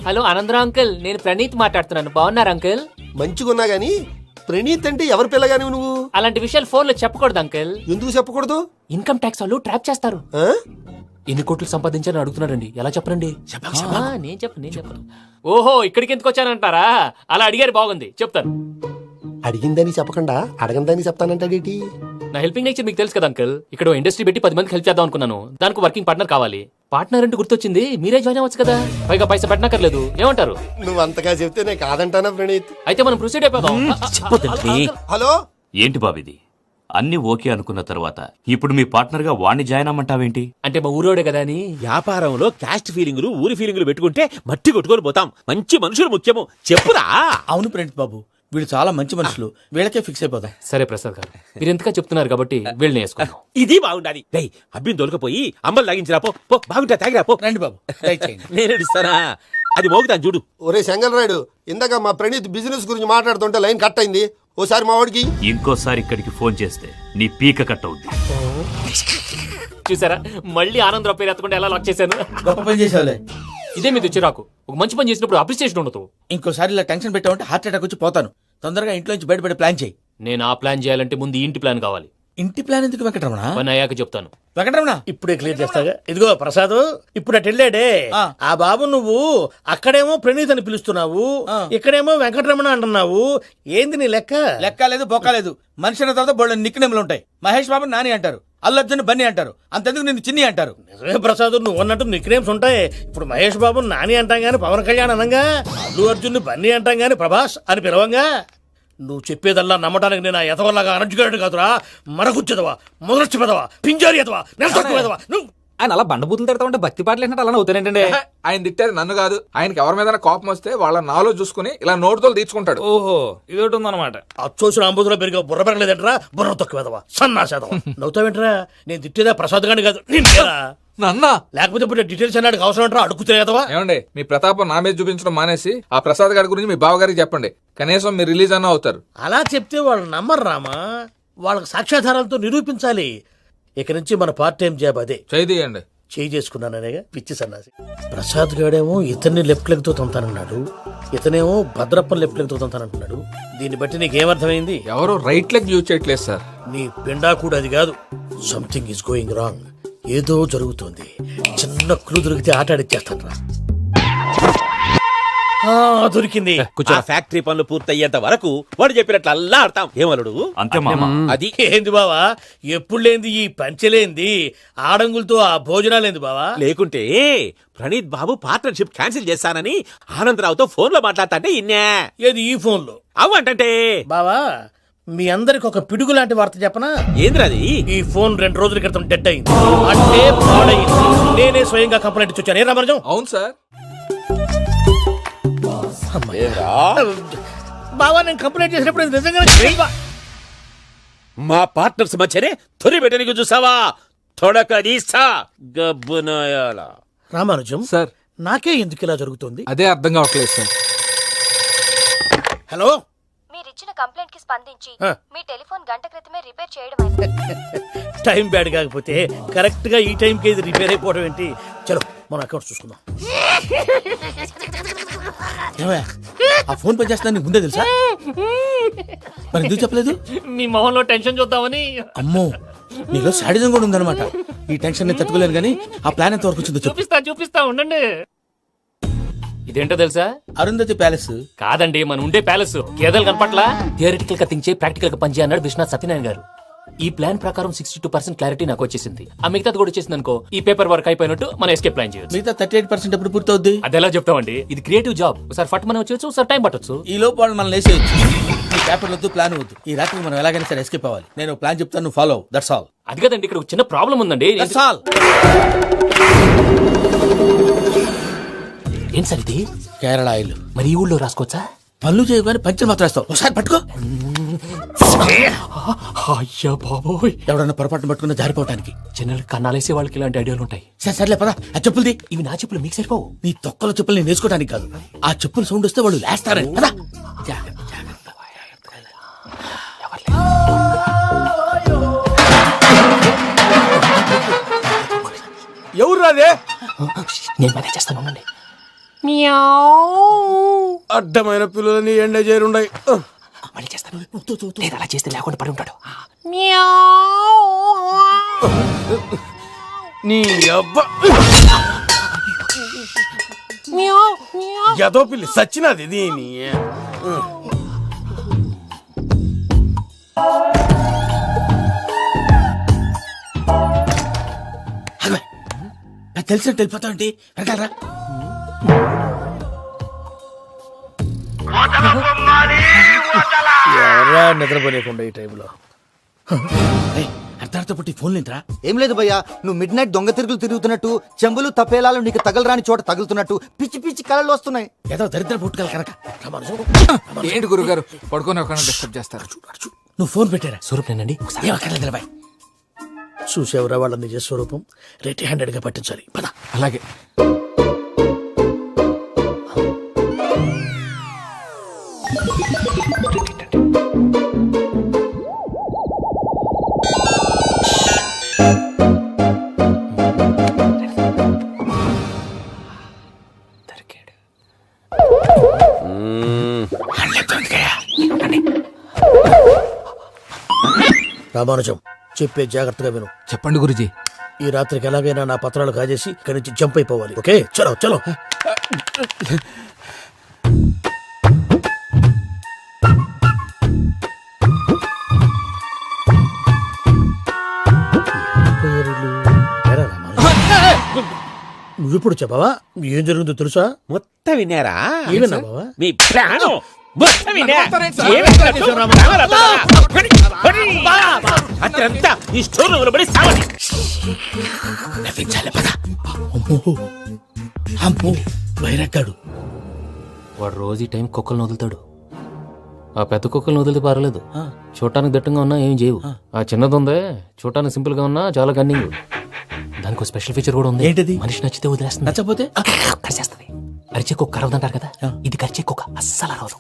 హలో ఆనందరావు అంకుల్, నేను ప్రణీత్ మాట్లాడుతున్నాను. బాగున్నారు అంకుల్? మంచిగున్నా గాని ప్రణీత్ అంటే ఎవరి పిల్లగాని నువ్వు? అలాంటి విషయాలు ఫోన్ లో చెప్పకూడదు అంకుల్. ఎందుకు చెప్పకూడదు? ఇన్కమ్ ట్యాక్స్ వాళ్ళు ట్రాప్ చేస్తారు. ఎన్ని కోట్లు సంపాదించాలని అడుగుతున్నారండి. ఎలా చెప్పరండి? నేను చెప్పను. ఓహో, ఇక్కడికి ఎందుకు వచ్చానంటారా? అలా అడిగారు, బాగుంది, చెప్తాను. అడిగిందని చెప్పకుండా అడగందని చెప్తానంటాడేటి? నా హెల్పింగ్ నేచర్ మీకు తెలుసు కదా అంకుల్. ఇక్కడ ఇండస్ట్రీ పెట్టి 10 మందికి హెల్ప్ చేద్దాం అనుకున్నాను. దానికి వర్కింగ్ పార్ట్నర్ కావాలి. పార్ట్నర్ అంటే గుర్తొచ్చింది, మీరే జాయిన్ అవ్వచ్చు కదా. పైగా పైసా పెట్టనక్కర్లేదు. ఏమంటారు? నువ్వు అంతగా చెప్తేనే కాదంటానా ప్రణీత్? అయితే మనం ప్రొసీడ్ అయిపోదాం. హలో, ఏంటి బాబిది? అన్ని ఓకే అనుకున్న తర్వాత ఇప్పుడు మీ పార్ట్నర్ గా వాణ్ణి జాయిన్ అమ్మంటావేంటి? అంటే మా ఊరోడే కదా అని. వ్యాపారంలో క్యాస్ట్ ఫీలింగులు, ఊరి ఫీలింగులు పెట్టుకుంటే మట్టి కొట్టుకొని పోతాం. మంచి మనుషులు ముఖ్యము. చెప్పురా. అవును ప్రణీత్ బాబు, వీళ్ళు చాలా మంచి మనుషులు. వీళ్ళకే ఫిక్స్ అయిపోదాం. సరే ప్రసాద్ గారు, మీరు ఎంతగా చెప్తున్నారు కాబట్టి వీళ్ళని వేసుకుందాం. ఇది బాగుండాలి. అబ్బిని దొలకపోయి అమ్మలు లాగించిరా పో. బాగుంటా, తాగిరా పో. రండి బాబు, దయచేయండి. నేను ఇస్తానా? అది మోగుతాను చూడు. ఒరే చెంగల్ రాయుడు, ఇందాక మా ప్రణీత్ బిజినెస్ గురించి మాట్లాడుతుంటే లైన్ కట్ అయింది. ఓసారి మా వాడికి ఇంకోసారి ఇక్కడికి ఫోన్ చేస్తే నీ పీక కట్ అవుద్ది. చూసారా, మళ్ళీ ఆనందరావు పేరు ఎత్తకుండా ఎలా లాక్ చేశాను. గొప్ప పని చేసేవాళ్ళే. ఇదే మీద చిరాకు. ఒక మంచి పని చేసినప్పుడు అప్రిసియేషన్ ఉండదు. ఇంకోసారి ఇలా టెన్షన్ పెట్టామంటే హార్ట్ అటాక్ వచ్చి పోతాను. తొందరగా ఇంట్లో నుంచి బయటపడే ప్లాన్ చేయి. నేను ఆ ప్లాన్ చేయాలంటే ముందు ఈ ఇంటి ప్లాన్ కావాలి. ఇంటి ప్లాన్ ఎందుకు వెంకటరమణ? పని అయ్యాక చెప్తాను. వెంకటరమణ ఇప్పుడే క్లియర్ చేస్తాగా. ఇదిగో ప్రసాద్, ఇప్పుడు అటు వెళ్ళాడే ఆ బాబు, నువ్వు అక్కడేమో ప్రణీత్ అని పిలుస్తున్నావు, ఇక్కడేమో వెంకటరమణ అంటున్నావు. ఏంది నీ లెక్క? లెక్క లేదు, బొక్క లేదు. మనిషి అన్న తర్వాత బోళ్ళ నిక్నెములు ఉంటాయి. మహేష్ బాబు నాని అంటారు, అల్లు అర్జున్ బన్నీ అంటారు, అంతెందుకు నిన్ను చిన్ని అంటారు. నిజమే ప్రసాద్, నువ్వు అన్నట్టు నిక్నేమ్స్ ఉంటాయి. ఇప్పుడు మహేష్ బాబు నాని అంటాం గాని పవన్ కళ్యాణ్ అనంగా, అల్లు అర్జున్ బన్నీ అంటాం గాని ప్రభాస్ అని పిలవంగా. నువ్వు చెప్పేదల్లా నమ్మటానికి నేను ఎతవల్లాగా అనర్జుగాడు కాదురా. మరగుచ్చదవా, మొదలచ్చి పెదవా, పింజారి ఎదవా, నెలసొక్కు పెదవా. ఆయన అలా బండబూతులు తిడతా ఉంటే భక్తి పాటలు ఏంటంటే అలా అవుతానేంటండి? ఆయన తిట్టేది నన్ను కాదు. ఆయనకి ఎవరి మీద కోపం వస్తే వాళ్ళ నాలో చూసుకుని ఇలా నోటుతో తీర్చుకుంటాడు. ఓహో ఇదొకటి ఉందన్నమాట. అచ్చోసిన అంబుధులో పెరిగే బుర్ర పెరగలేదంటరా, బుర్ర తొక్కువేదవా, సన్నాసేదవా. నవ్వుతావేంట్రా? నేను తిట్టేదా ప్రసాద్ గాని కాదు, నిన్నేరా. నన్నా? లేకపోతే ఇప్పుడు డీటెయిల్స్ అన్నాడు అవసరం అంటారా? అడుగుతాయేదవా. ఏమండి, మీ ప్రతాపం నా మీద చూపించడం మానేసి ఆ ప్రసాద్ గారి గురించి మీ బావగారికి చెప్పండి. కనీసం మీరు రిలీజ్ అన్న అవుతారు. అలా చెప్తే వాళ్ళు నమ్మరు రామా, వాళ్ళకి సాక్ష్యాధారాలతో నిరూపించాలి. ఇక నుంచి మన పార్ట్ టైం జాబ్ అదే. చేయండి. చేయి చేసుకున్నాననేగా పిచ్చి సన్నాసి. ప్రసాద్ గాడేమో ఇతన్ని లెఫ్ట్ లెగ్ తో తంతానన్నాడు, ఇతనేమో భద్రప్పని లెఫ్ట్ లెగ్ తో తంతానంటున్నాడు. దీన్ని బట్టి నీకేమర్థమైంది? ఎవరు రైట్ లెగ్ యూజ్ చేయట్లేదు సార్. నీ పిండా కూడా అది కాదు. Something is going wrong. ఏదో జరుగుతోంది. చిన్న క్లూ దొరికితే ఆట ఆడిచ్చేస్తాను రా. దొరికింది. ఆ ఫ్యాక్టరీ పనులు పూర్తయ్యేంత వరకు వాడు చెప్పినట్లు అల్లా ఆడతాం. ఏమలుడు అంతే మామ. అది ఏంది బావా, ఎప్పుడు లేంది ఈ పంచలేంది, ఆడంగులతో ఆ భోజనాలేంది బావా? లేకుంటే ప్రణీత్ బాబు పార్ట్నర్షిప్ క్యాన్సిల్ చేస్తానని ఆనందరావుతో ఫోన్ లో మాట్లాడతాంటే ఇన్నే. ఏది ఈ ఫోన్ లో? అవ్వంటే బావా, మీ అందరికి ఒక పిడుగు లాంటి వార్త చెప్పనా? ఏంద్రది? ఈ ఫోన్ 2 రోజుల క్రితం డెడ్ అయింది, అంటే పాడైంది. నేనే స్వయంగా కంప్లైంట్ ఇచ్చాను. ఏ రామరాజం? అవును సార్. బావా, నేను కంప్లైంట్ చేసినప్పుడు ఇది నిజంగా మా పార్ట్నర్స్ మధ్యనే తొలి పెట్టడానికి చూసావా? తొడక తీస్తా గబ్బునాయాల. రామానుజం సార్, నాకే ఎందుకు ఇలా జరుగుతుంది? అదే అర్థం కావట్లేదు సార్. హలో, మీరిచ్చిన కంప్లైంట్ కి స్పందించి ఆ. మీ టెలిఫోన్ గంట క్రితమే రిపేర్ చేయడం టైం బ్యాడ్ కాకపోతే కరెక్ట్ గా ఈ టైంకి ఇది రిపేర్ అయిపోవడం ఏంటి? చలో మన అకౌంట్ చూసుకుందాం. ఏమయ్య, ఆ ఫోన్ పని చేస్తున్నా నీకు ముందే తెలుసా? మరి ఎందుకు చెప్పలేదు? మీ మొహంలో టెన్షన్ చూద్దామని. అమ్మో, నీలో శాడిజం కూడా ఉందన్నమాట. ఈ టెన్షన్ నేను తట్టుకోలేను కానీ ఆ ప్లాన్ ఎంత వరకు వచ్చిందో చెప్పు. చూపిస్తా ఉండండి. ఇదేంటో తెలుసా? అరుంధతి ప్యాలెస్ కాదండి, మన ఉండే ప్యాలెస్. గేదెలు కనపట్లా? థియరిటికల్ గా థింక్ చేయి, ప్రాక్టికల్ గా పనిచేయ అన్నాడు విశ్వనాథ్ సత్యనారాయణ గారు. ఈ ప్లాన్ ప్రకారం 62% క్లారిటీ నాకు వచ్చేసింది. ఆ మిగతాది కూడా వచ్చేసింది అనుకో, ఈ పేపర్ వర్క్ అయిపోయినట్టు మనం ఎస్కేప్ ప్లాన్ చేయొచ్చు. మిగతా 38% ఎప్పుడు పూర్తవుద్ది? అదెలా చెప్తామండి? ఇది క్రియేటివ్ జాబ్. ఒకసారి ఫట్ మనం వచ్చేయచ్చు, ఒకసారి టైం పట్టొచ్చు. ఈ లోపు వాళ్ళు మనం లేసేయచ్చు. ఈ పేపర్ వద్దు, ప్లాన్ వద్దు. ఈ రాత్రి మనం ఎలాగైనా సరే ఎస్కేప్ అవ్వాలి. నేను ప్లాన్ చెప్తాను, నువ్వు ఫాలో. That's all. అది కదండి, ఇక్కడ ఒక చిన్న ప్రాబ్లం ఉందండి. That's all. ఏం సార్ ఇది? కేరళ ఆయిల్. మరి ఈ ఊళ్ళో రాసుకోవచ్చా? పనులు చేయగానే పంచర్ మాత్రం వేస్తావు. ఒకసారి పట్టుకో. అయ్యా బాబోయ్, ఎవడన్నా పొరపాటున పట్టుకున్న జారిపోవటానికి. జనరల్ కన్నాలేసే వాళ్ళకి ఇలాంటి ఐడియాలు ఉంటాయి. సర్లే పదా, ఆ చెప్పులది. ఇవి నా చెప్పులు, మీకు సరిపోవు. నీ తొక్కల చెప్పులు నేను వేసుకోవడానికి కాదు, ఆ చెప్పులు సౌండ్ వస్తే వాళ్ళు లేస్తారని. పదా. ఎవరు రాదే? నేను మేనేజ్ చేస్తాను, ఉండండి. అడ్డమైన పిల్లలని ఎండ చేరుండయి. మళ్ళీ చేస్తాను. లేదు, అలా చేస్తే లేకుండా పడి ఉంటాడు. నీ అబ్బా ఎదో పిల్లి సచ్చినది దీని. నాకు తెలిసినట్టు వెళ్ళిపోతావంటే వెనకాలరా. ఎవరా నిద్రపోలేకుండా ఈ టైంలో? అర్ధార్థ పుట్టి ఫోన్ లేంట్రా? ఏం లేదు భయ్యా, నువ్వు మిడ్ నైట్ దొంగ తిరుగులు తిరుగుతున్నట్టు, చెంబులు తపేలాలు నీకు తగలరాని చోట తగులుతున్నట్టు పిచ్చి పిచ్చి కళలు వస్తున్నాయి. ఏదో దరిద్ర పుట్టుకల కనుక. ఏంటి గురుగారు పడుకొని ఒక డిస్టర్బ్ చేస్తారు? నువ్వు ఫోన్ పెట్టారా? స్వరూప్ నేనండి. ఏం అక్కర్లేదు నిలబాయ్. చూసేవరా వాళ్ళ నిజ స్వరూపం. రెట్టి హ్యాండెడ్ గా పట్టించాలి. పద. అలాగే. రామానుజం, చెప్పే జాగ్రత్తగా విను. చెప్పండి గురుజీ. ఈ రాత్రికి ఎలాగైనా నా పత్రాలు కాజేసి ఇక్కడి నుంచి జంప్ అయిపోవాలి. ఓకే, చలో చలో. నువ్విప్పుడు చెప్పవా? ఏం జరుగుతుందో తెలుసా? మొత్తం విన్నారా? ఏమన్నా బావా? మీ ప్లాన్ అత్రంతా ఈ స్టోర్ రూమ్ లో పడి సావండి. నవ్వించాలి పద. అమ్మో అమ్మో వైరగ్గాడు. వాడు రోజు ఈ టైం కుక్కలను వదులుతాడు. ఆ పెద్ద కుక్కలను వదిలితే పర్లేదు, చూడటానికి దట్టంగా ఉన్నా ఏం చేయవు. ఆ చిన్నది ఉందే చూడటానికి సింపుల్ గా ఉన్నా చాలా కన్నింగ్. దానికి ఒక స్పెషల్ ఫీచర్ కూడా ఉంది. ఏంటది? మనిషి నచ్చితే వదిలేస్తుంది, నచ్చపోతే కరిచేస్తుంది. అరిచే కుక్క అరవదంటారు కదా, ఇది కరిచే కుక్క అస్సలు అరవదు.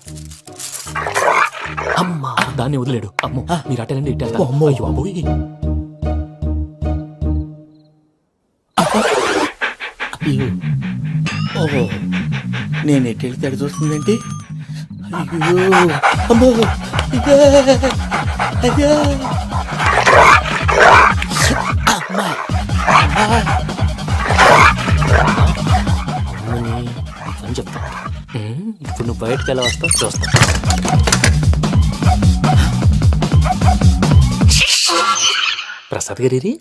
అమ్మా దాన్ని వదిలేడు. అమ్మో మీరు అటెండి ఇటు వెళ్తారు. అమ్మో. అయ్యో బాబోయ్. ఓహో నేను ఎటు వెళ్తాడు చూస్తుందంటే అయ్యో అమ్మో ఇదే, అదే. అమ్మా. అని చెప్తా. ఇప్పుడు నువ్వు బయటకు ఎలా వస్తావు చూస్తా. ప్రసాద్ గారి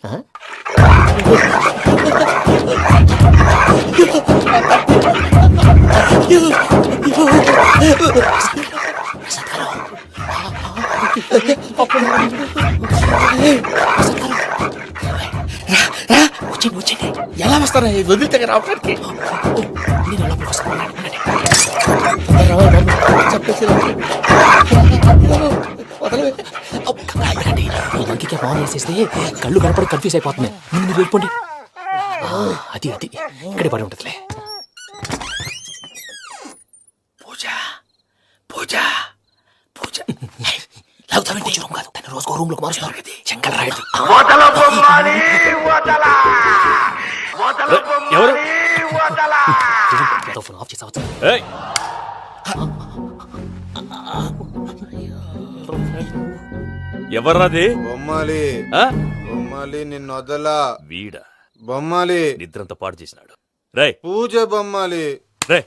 వచ్చండి ఎలా వస్తారా వదిలితే రావడానికి మంకికి బాగా వేసేస్తే కళ్ళు కనపడి కన్ఫ్యూజ్ అయిపోతున్నాయి. ముందు మీరు వెళ్ళిపోండి. అది అది ఇక్కడే పడి ఉంటుందిలే. పూజ పూజ పూజ పూజ రూమ్ కాదు, తన రోజుకో రూమ్ లోకి మారుస్తున్నారు కదా. శంకర్ రాయుడు ఎవరు? ఫోన్ ఆఫ్ చేసావచ్చు. ఎవర్రాది? బొమ్మాలి ఆ? బొమ్మాలి నిన్ను వదలా. వీడా బొమ్మాలి నిద్రంతా పాడు చేసినాడు. రేయ్ పూజ బొమ్మాలి. రే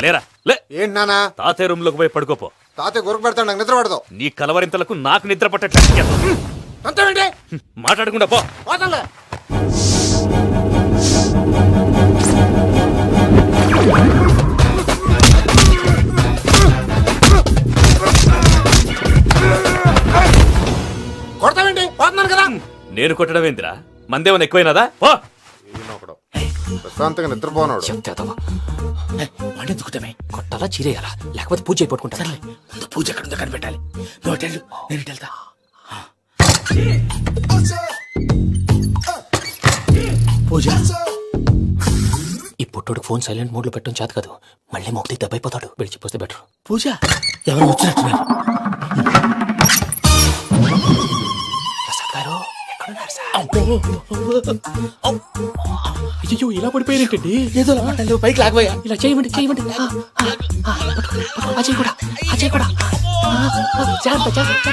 లేరా లే. ఏంటి నానా? తాతయ్య రూమ్ లోకి పోయి పడుకోపో. తాతయ్య గురకు పెడతాడు, నాకు నిద్ర పడతావు. నీ కలవరింతలకు నాకు నిద్ర పట్టట్లేదు. మాట్లాడకుండా పో. కొడతావేంటి? పోతున్నాను కదా. నేను కొట్టడం ఏందిరా? మందేమన్నా ఎక్కువైనదా? పో. ప్రశాంతంగా నిద్రపోనాడు. వాడెందుకుంటామే కొట్టాలా చీరేయాలా లేకపోతే పూజ అయిపోట్టుకుంటా. సర్లే ముందు పూజ ఎక్కడ ఉందో కనిపెట్టాలి. నువ్వు వెళ్ళు నేను ఇటు వెళ్తా. పూజ ఈ పుట్టోడు ఫోన్ సైలెంట్ మోడ్ లో పెట్టడం చేత కాదు. మళ్ళీ మొక్కి దెబ్బైపోతాడు. విడిచిపోతే బెటర్. పూజ ఎవరు వచ్చినట్టున్నారు? ప్రసాద్ గారు ఎక్కడున్నారు సార్? అయ్యో ఇలా పడిపోయినట్టండి. ఏదో మాటలు పైకి లాగబోయా. ఇలా చేయమండి చేయమండి. అజయ్ కూడా అజయ్ కూడా జాగ్రత్త జాగ్రత్త.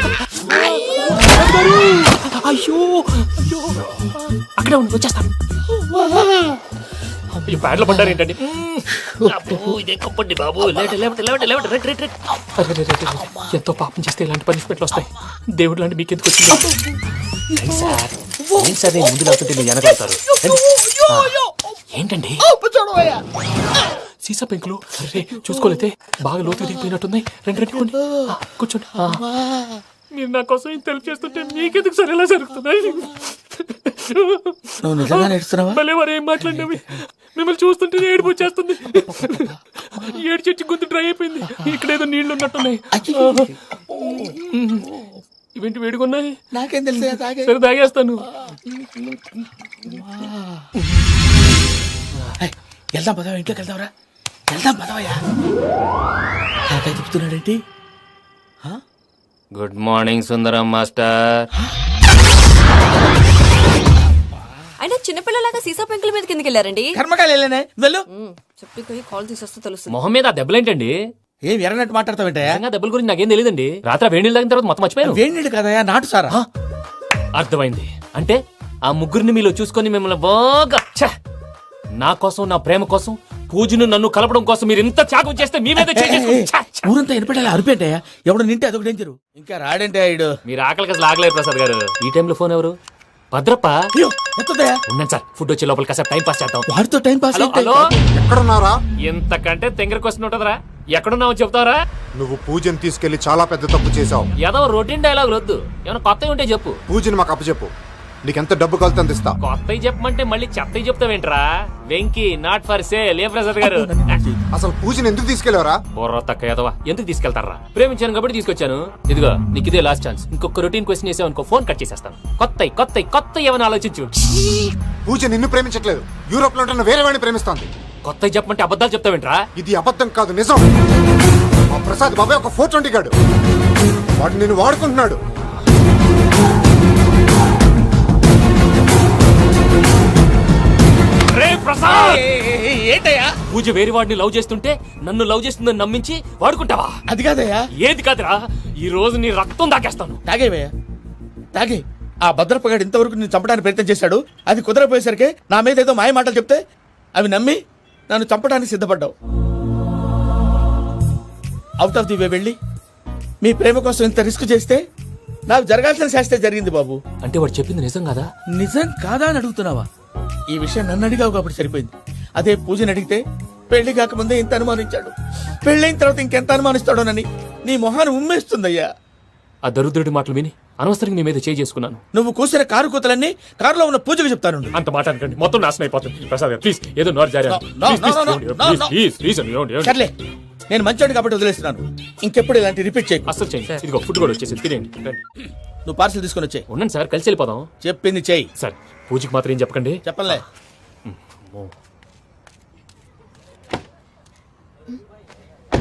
అయ్యో అయ్యో అక్కడే ఉండి వచ్చేస్తాను. ఈ బ్యాడ్లో పడ్డారు ఏంటండి? ఇదే కప్పండి బాబు. ఎంతో పాపం చేస్తే ఇలాంటి పనిష్మెంట్లు వస్తాయి. దేవుడు లాంటి మీకెందుకు వచ్చింది? సార్ ముందు లేకుంటే మీరు వెనకాడతారు. ఏంటండి సీసా పెంకులు చూసుకోలేతే బాగా లోతు దిగిపోయినట్టున్నాయి. రెండు కూర్చోండి. మీరు నా కోసం ఇంత హెల్ప్ చేస్తుంటే మీకెందుకు సరే ఎలా జరుగుతున్నాయి? నువ్వు నిజంగా నేర్చుతున్నావా? మళ్ళీ వారు ఏం మాట్లాడినవి మిమ్మల్ని చూస్తుంటే ఏడుపు వచ్చేస్తుంది. ఏడు చెట్టు గొంతు డ్రై అయిపోయింది. ఇక్కడేదో నీళ్లు ఉన్నట్టున్నాయి. ఇవేంటి వేడుకున్నాయి? నాకేం తెలుసు. సరే తాగేస్తాను. వెళ్దాం పదవా, ఇంట్లోకి వెళ్దాంరా. వెళ్దాం పదవయ్యా. నాకై చెప్తున్నాడేంటి? Good morning Sundaram master. అయినా చిన్నపిల్లలాగా సీసా పెంకుల మీద కిందకి వెళ్ళారండి. కర్మకాయలు వెళ్ళానే వెళ్ళు. చెప్పి కాల్ తీసేస్తే తెలుస్తుంది. మొహం మీద ఆ దెబ్బలేంటండి? ఏం ఎర్రనట్టు మాట్లాడతావేంటయ్యా? దెబ్బల గురించి నాకేం తెలియదండి. రాత్రి వేడి నీళ్ళు తాగిన తర్వాత మొత్తం మర్చిపోయాను. వేడి నీళ్ళు కదయా, నాటు సారా. అర్థమైంది. అంటే ఆ ముగ్గురిని మీలో చూసుకొని మిమ్మల్ని బాగా నా కోసం నా ప్రేమ కోసం పూజను నన్ను కలపడం కోసం మీరు ఇంత త్యాగం చేస్తే మీ మీద ఊరంతా ఎనపెట్టాలి. అరిపేంటయ్యా, ఎవడు నింటే అదొక డేంజరు. ఇంకా రాడంటే ఆయుడు. మీరు ఆకలికి అసలు ఆగలేదు ప్రసాద్ గారు. ఈ టైంలో ఫోన్ ఎవరు? భద్రప్ప. ఎత్తదయ్యా. ఉన్నాను సార్. ఫుడ్ వచ్చే లోపల కాసేపు టైం పాస్ చేద్దాం. వాడితో టైం పాస్. హలో ఎక్కడున్నారా? ఇంతకంటే తెంగర క్వశ్చన్ ఉంటుందిరా. ఎక్కడున్నావు చెప్తావరా? నువ్వు పూజని తీసుకెళ్లి చాలా పెద్ద తప్పు చేశావు. ఏదో రొటీన్ డైలాగ్ వద్దు, ఏమైనా కొత్తవి ఉంటే చెప్పు. పూజని మాకు అప్పచెప్పు, నీకెంత డబ్బు కలితే అంత ఇస్తా. కొత్తవి చెప్పమంటే మళ్ళీ చెత్తవి చెప్తావేంట్రా? Venky not for sale. ఏ ప్రసాద్ గారు అసలు పూజని ఎందుకు తీసుకెళ్లేవరా? బుర్ర తక్క ఏదవా, ఎందుకు తీసుకెళ్తారా? ప్రేమించాను కాబట్టి తీసుకొచ్చాను. ఇదిగో నీకు ఇదే లాస్ట్ ఛాన్స్. ఇంకొక రొటీన్ క్వశ్చన్ వేసావు అనుకో, ఫోన్ కట్ చేసేస్తాను. కొత్త ఏమైనా ఆలోచించు. పూజ నిన్ను ప్రేమించట్లేదు, యూరోప్ లో ఉంటున్న వేరే వాడిని ప్రేమిస్తాంది. కొత్తవి చెప్పమంటే అబద్ధాలు చెప్తావేంట్రా? ఇది అబద్ధం కాదు, నిజం. మా ప్రసాద్ బాబాయ్ ఒక 420 గాడు, వాడు నిన్ను వాడుకుంటున్నాడు. ఏంటయ్యా? పూజ వేరే వాడిని లవ్ చేస్తుంటే నన్ను లవ్ చేస్తుందని నమ్మించి వాడుకుంటావా? అది కాదయ్యా. ఏది కాదురా, ఈ రోజు నీ రక్తం దాకేస్తాను. తాగేవయ్యా, తాగే. ఆ భద్రపగాడు ఇంతవరకు నేను చంపడానికి ప్రయత్నం చేశాడు. అది కుదరపోయేసరికి నా మీద ఏదో మాయ మాటలు చెప్తే అవి నమ్మి నన్ను చంపడానికి సిద్ధపడ్డావు. అవుట్ ఆఫ్ ది వే వెళ్ళి మీ ప్రేమ కోసం ఇంత రిస్క్ చేస్తే నాకు జరగాల్సిన శాస్త్రే జరిగింది బాబు. అంటే వాడు చెప్పింది నిజం కదా? నిజం కాదా అని అడుగుతున్నావా? ఈ విషయం నన్ను అడిగావు కాబట్టి సరిపోయింది. అదే పూజని అడిగితే పెళ్లి కాకముందే ఇంత అనుమానించాడు, పెళ్ళైన తర్వాత ఇంకెంత అనుమానిస్తాడోనని నీ మొహాన్ని ఉమ్మేస్తుందయ్యా. ఆ దరిద్రుడి మాటలు విని అనవసరంగా నీ మీద చేసుకున్నాను. నువ్వు కూసిన కారు కూతలన్నీ కారులో ఉన్న పూజకు చెప్తాను. అంత మాట అనకండి, మొత్తం నాశనం అయిపోతుంది. ప్రసాద్ ప్లీజ్, ఏదో నోరు జారీ. సర్లే, నేను మంచోడు కాబట్టి వదిలేస్తున్నాను. ఇంకెప్పుడు ఇలాంటి రిపీట్ చేయకు. అసలు చేయండి. ఇదిగో ఫుడ్ కూడా వచ్చేసి తినేయండి. నువ్వు పార్సల్ తీసుకొని వచ్చే. ఉండండి సార్, కలిసి వెళ్ళిపోదాం. చెప్పింది చెయ్యి. సార్ పూజకి మాత్రం ఏం చెప్పకండి. చెప్పలే.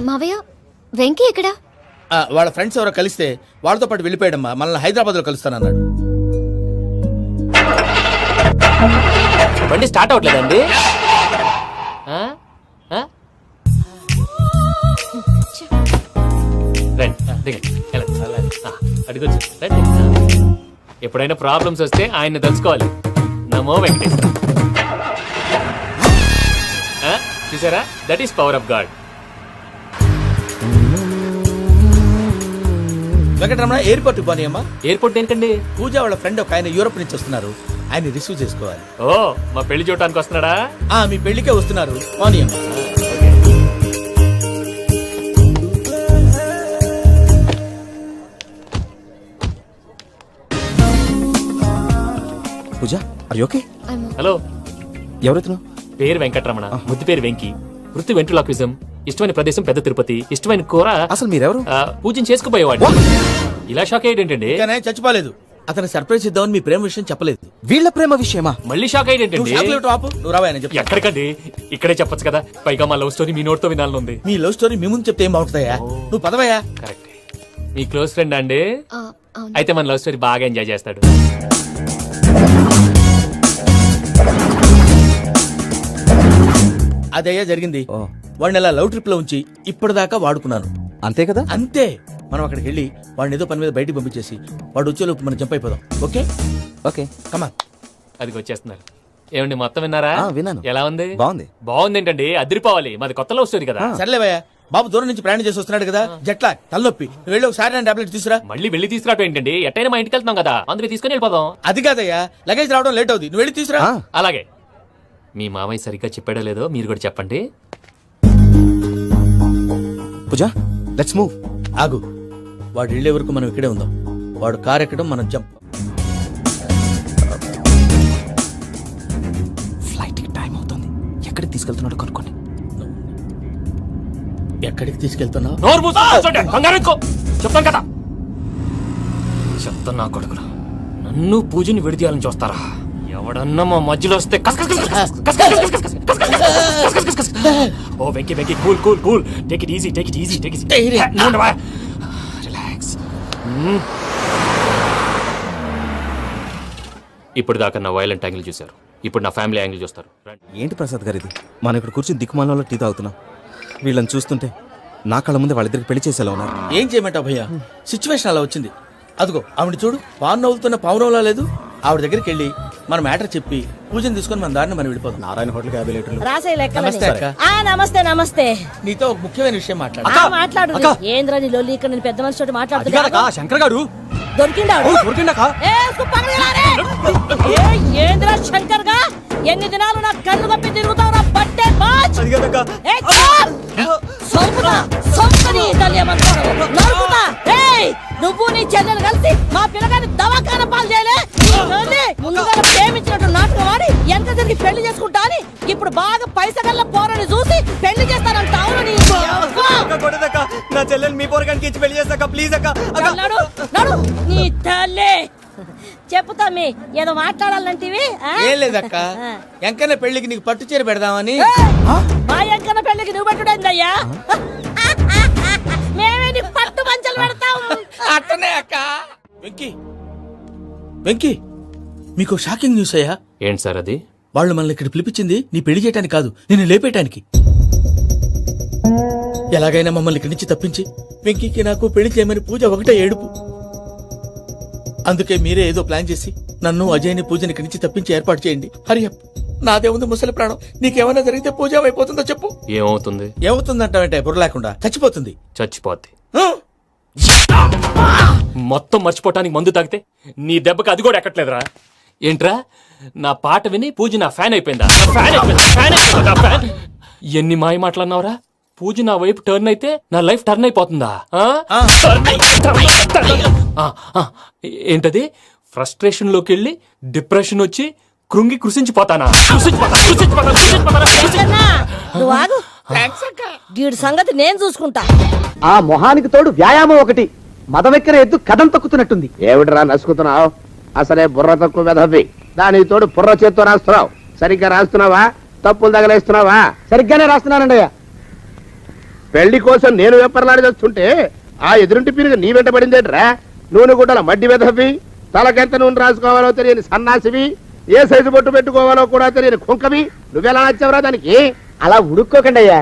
మావయ్య, వెంకీ ఎక్కడా? వాళ్ళ ఫ్రెండ్స్ ఎవరో కలిస్తే వాళ్ళతో పాటు వెళ్ళిపోయాడమ్మా. మనల్ని హైదరాబాద్ లో కలుస్తానన్నాడు. బండి స్టార్ట్ అవట్లేదండి. ఎప్పుడైనా ప్రాబ్లమ్స్ వస్తే ఆయన్ని తెలుసుకోవాలి. నమో వెంకటేశ్వర. చూసారా, that is power of God. Venkataramana, airport పోనీ అమ్మా. ఎయిర్పోర్ట్ ఏంటండి? పూజ వాళ్ళ ఫ్రెండ్ ఒక ఆయన యూరోప్ నుంచి వస్తున్నారు, ఆయన రిసీవ్ చేసుకోవాలి. ఓ, మా పెళ్లి చూడటానికి వస్తున్నాడా? మీ పెళ్లికే వస్తున్నారు, పోనీ అమ్మా. పూజ, ఆర్ యు ఓకే? హలో, ఎవరెత్తును? పేరు వెంకటరమణ, ముద్దు పేరు వెంకీ, వృత్తి వెంట్రులాక్విజం, ఇష్టమైన ప్రదేశం పెద్ద తిరుపతి, ఇష్టమైన కూర. అసలు మీరెవరు? పూజను చేసుకుపోయేవాడు. ఇలా షాక్ అయ్యేటండి. చచ్చిపోలేదు. అతను సర్ప్రైజ్ ఇద్దామని మీ ప్రేమ విషయం చెప్పలేదు. వీళ్ళ ప్రేమ విషయమా? మళ్ళీ షాక్ అయ్యేటండి. నువ్వు రావా? ఎక్కడికండి, ఇక్కడే చెప్పొచ్చు కదా. పైగా మా లవ్ స్టోరీ మీ నోట్తో వినాలనుంది. మీ లవ్ స్టోరీ మీ ముందు చెప్తే ఏం బాగుంటుందయ్యా? నువ్వు పదవయ్యా. కరెక్ట్. మీ క్లోజ్ ఫ్రెండ్ అండి? అయితే మన లవ్ స్టోరీ బాగా ఎంజాయ్ చేస్తాడు. అదయ్యా జరిగింది. వాడిని అలా లవ్ ట్రిప్ లో ఉంచి ఇప్పటిదాకా వాడుకున్నాను. అంతే కదా? అంతే. మనం అక్కడికి వెళ్ళి వాడిని ఏదో పని మీద బయటికి పంపించేసి వాడు వచ్చేలోపు మనం జంప్ అయిపోదాం. ఓకే ఓకే, కమాన్. అది వచ్చేస్తున్నారు. ఏమండి, మొత్తం విన్నారా? విన్నాను. ఎలా ఉంది? బాగుంది. బాగుంది ఏంటండి, అదిరిపోవాలి. మాది కొత్త లవ్ స్టోరీ కదా. సర్లేవయ్యా, బాబు దూరం నుంచి ప్రయాణం చేసి వస్తున్నాడు కదా, జట్లా తలనొప్పి. నువ్వు వెళ్ళి ఒకసారి టాబ్లెట్ తీసుకురా. మళ్ళీ వెళ్ళి తీసుకురావటం ఏంటండి? ఎట్టైనా మా ఇంటికి వెళ్తున్నాం కదా, అందుకే తీసుకుని వెళ్ళిపోదాం. అది కాదయ్యా, లగేజ్ రావడం లేట్ అవుతుంది, నువ్వు వెళ్ళి తీసుకురా. అలాగే. మీ మామయ్య సరిగ్గా చెప్పాడో లేదో మీరు కూడా చెప్పండి. పూజ, లెట్స్ మూవ్. ఆగు, వాడు వెళ్ళే వరకు మనం ఇక్కడే ఉందాం. వాడు కార్ ఎక్కడం, మనం జంప్. ఫ్లైట్ కి టైం అవుతుంది. ఎక్కడికి తీసుకెళ్తున్నాడో కనుక్కోండి. ఎక్కడికి తీసుకెళ్తున్నావు? చెప్తాను కదా. చెప్తాను నా కొడుకులు, నన్ను పూజని విడిదీయాలని చూస్తారా? ఎవడన్నా మా మధ్యలో వస్తే ఓ Venky Venky, cool cool cool, take it easy, take it easy, take it easy, relax. ఇప్పుడు దాకా నా వైలెంట్ యాంగిల్ చూశారు, ఇప్పుడు నా ఫ్యామిలీ యాంగిల్ చూస్తారు. ఏంటి ప్రసాద్ గారు ఇది? మనం ఇక్కడ కూర్చొని దిక్కుమాలలో టీ తాగుతున్నాం. వీళ్ళని చూస్తుంటే నా కళ్ళ ముందే వాళ్ళిద్దరికి పెళ్లి చేసేలా ఉన్నారు. ఏం చేయమంటావు భయ్యా, సిచ్యువేషన్ అలా వచ్చింది. అదిగో ఆవిడ చూడు, పావు నవ్వుతున్న పావునవ్వులా లేదు. ఆవిడ దగ్గరికి వెళ్ళి మన మ్యాటర్ చెప్పి పూజను తీసుకొని మన దారిని మనం వెళ్ళిపోతాం. నారాయణ హోటల్ 50 లీటర్లు. నమస్తే అక్క. నమస్తే నమస్తే. నీతో ఒక ముఖ్యమైన విషయం మాట్లాడు. మాట్లాడు. ఏంద్రా నీ లొల్లి? ఇక్కడ నేను పెద్ద మనిషి మాట్లాడుతున్నా. శంకర్ గారు దొరికిందాడు. ఏంద్రా శంకర్ గా? ఎన్ని దినాలు నా కళ్ళు కప్పి తిరుగుతావు నా బట్టే బాచ్. నువ్వు నీ చెల్లెలు కలిసి మా పిల్లగాని దవాఖాన పాలు చేయలే. ముందుగా ప్రేమించినట్టు నాటకం ఆడి ఎంత తిరిగి పెళ్లి చేసుకుంటా అని ఇప్పుడు బాగా పైసగల్ల పోరని చూసి పెళ్లి చేస్తానంట. అవును నీ నా చెల్లెలు మీ పోరగానికి ఇచ్చి పెళ్లి చేస్తాక ప్లీజ్ అక్క. నడు నీ తల్లి చెప్పుతా మీ ఏదో మాట్లాడాలంటివి. ఏం లేదక్క, ఎంకన్న పెళ్లికి నీకు పట్టు చీర పెడదామని. మా ఎంకన్న పెళ్లికి నువ్వు పెట్టుడైందయ్యా. మేమే నీకు పట్టు పంచలు పెడతాం. అట్టనే అక్క. వెంకీ వెంకీ, మీకు షాకింగ్ న్యూస్ అయ్యా. ఏంటి సార్ అది? వాళ్ళు మనల్ని ఇక్కడ పిలిపించింది నీ పెళ్లి చేయడానికి కాదు, నిన్ను లేపేయటానికి. ఎలాగైనా మమ్మల్ని ఇక్కడి నుంచి తప్పించి వెంకీకి నాకు పెళ్లి చేయమని పూజ ఒకటే ఏడుపు. అందుకే మీరే ఏదో ప్లాన్ చేసి నన్ను అజయ్ని పూజని ఇక్కడి నుంచి తప్పించి ఏర్పాటు చేయండి. హరియప్, నాదే ఉంది ముసలి ప్రాణం. నీకేమైనా జరిగితే పూజ అయిపోతుందో చెప్పు. ఏమవుతుంది? ఏమవుతుందంటావంటే బుర్ర లేకుండా చచ్చిపోతుంది. చచ్చిపోద్ది. మొత్తం మర్చిపోవటానికి మందు తాగితే నీ దెబ్బకి అది కూడా ఎక్కట్లేదురా. ఏంట్రా, నా పాట విని పూజ నా ఫ్యాన్ అయిపోయిందా? ఫ్యాన్. ఎన్ని మాయ మాటలన్నావురా? పూజ నా వైపు టర్న్ అయితే నా లైఫ్ టర్న్ అయిపోతుందా? ఏంటది? ఫ్రస్ట్రేషన్ లోకి వెళ్ళి డిప్రెషన్ వచ్చి కృంగి కృషించిపోతానా? నువ్వు ఆగు. వీడి సంగతి నేను చూసుకుంటా. ఆ మొహానికి తోడు వ్యాయామం ఒకటి. మదవెక్కిన ఎద్దు కథం తొక్కుతున్నట్టుంది. ఏమిటిరా నసుకుతున్నావు? అసలే బుర్ర తక్కువ వెధవి. దానికి తోడు బుర్ర చేత్తో రాస్తున్నావు. సరిగ్గా రాస్తున్నావా? తప్పులు తగలేస్తున్నావా? సరిగ్గానే రాస్తున్నానండి అయ్యా. పెళ్లి కోసం నేను వెప్పర్లాడి వస్తుంటే ఆ ఎదురింటి పీరుగా నీ వెంట పడిందేట్రా? నూనె గుడ్డల మడ్డి వెధవి, తలకెంత నూనె రాసుకోవాలో తెలియని సన్నాసివి, ఏ సైజు బొట్టు పెట్టుకోవాలో కూడా తెలియని కుంకవి. నువ్వెలా నచ్చావురా దానికి? అలా ఉడుక్కోకండి అయ్యా.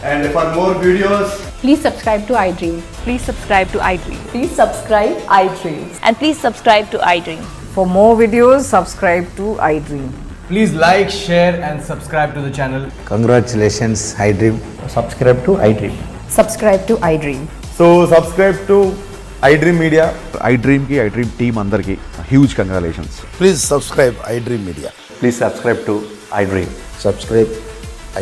And for more videos, Please subscribe to iDream. Please subscribe to iDream. Please subscribe iDream. And please subscribe to iDream. For more videos, subscribe to iDream. please like, share and subscribe to the channel. Congratulations, iDream. Subscribe to iDream. Subscribe to iDream. So subscribe to iDream Media. iDream ki iDream team andarki huge congratulations. Please subscribe iDream Media. Please subscribe to iDream. Subscribe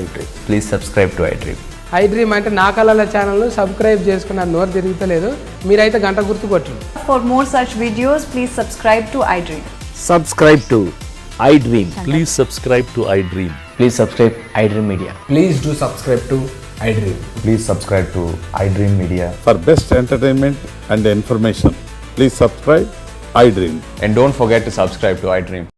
iDream. Please subscribe to iDream. iDream అంటే నా కళల ఛానల్ సబ్స్క్రైబ్ చేసుకున్న నోరు తిరుగుతలేదు. మీరైతే గంట గుర్తు కొట్టండి. For more such videos, please subscribe to iDream. Subscribe to iDream. Please subscribe to iDream. Please subscribe iDream Media. Please do subscribe to iDream. Please subscribe to iDream Media. For best entertainment and information, please subscribe iDream. And don't forget to subscribe to iDream.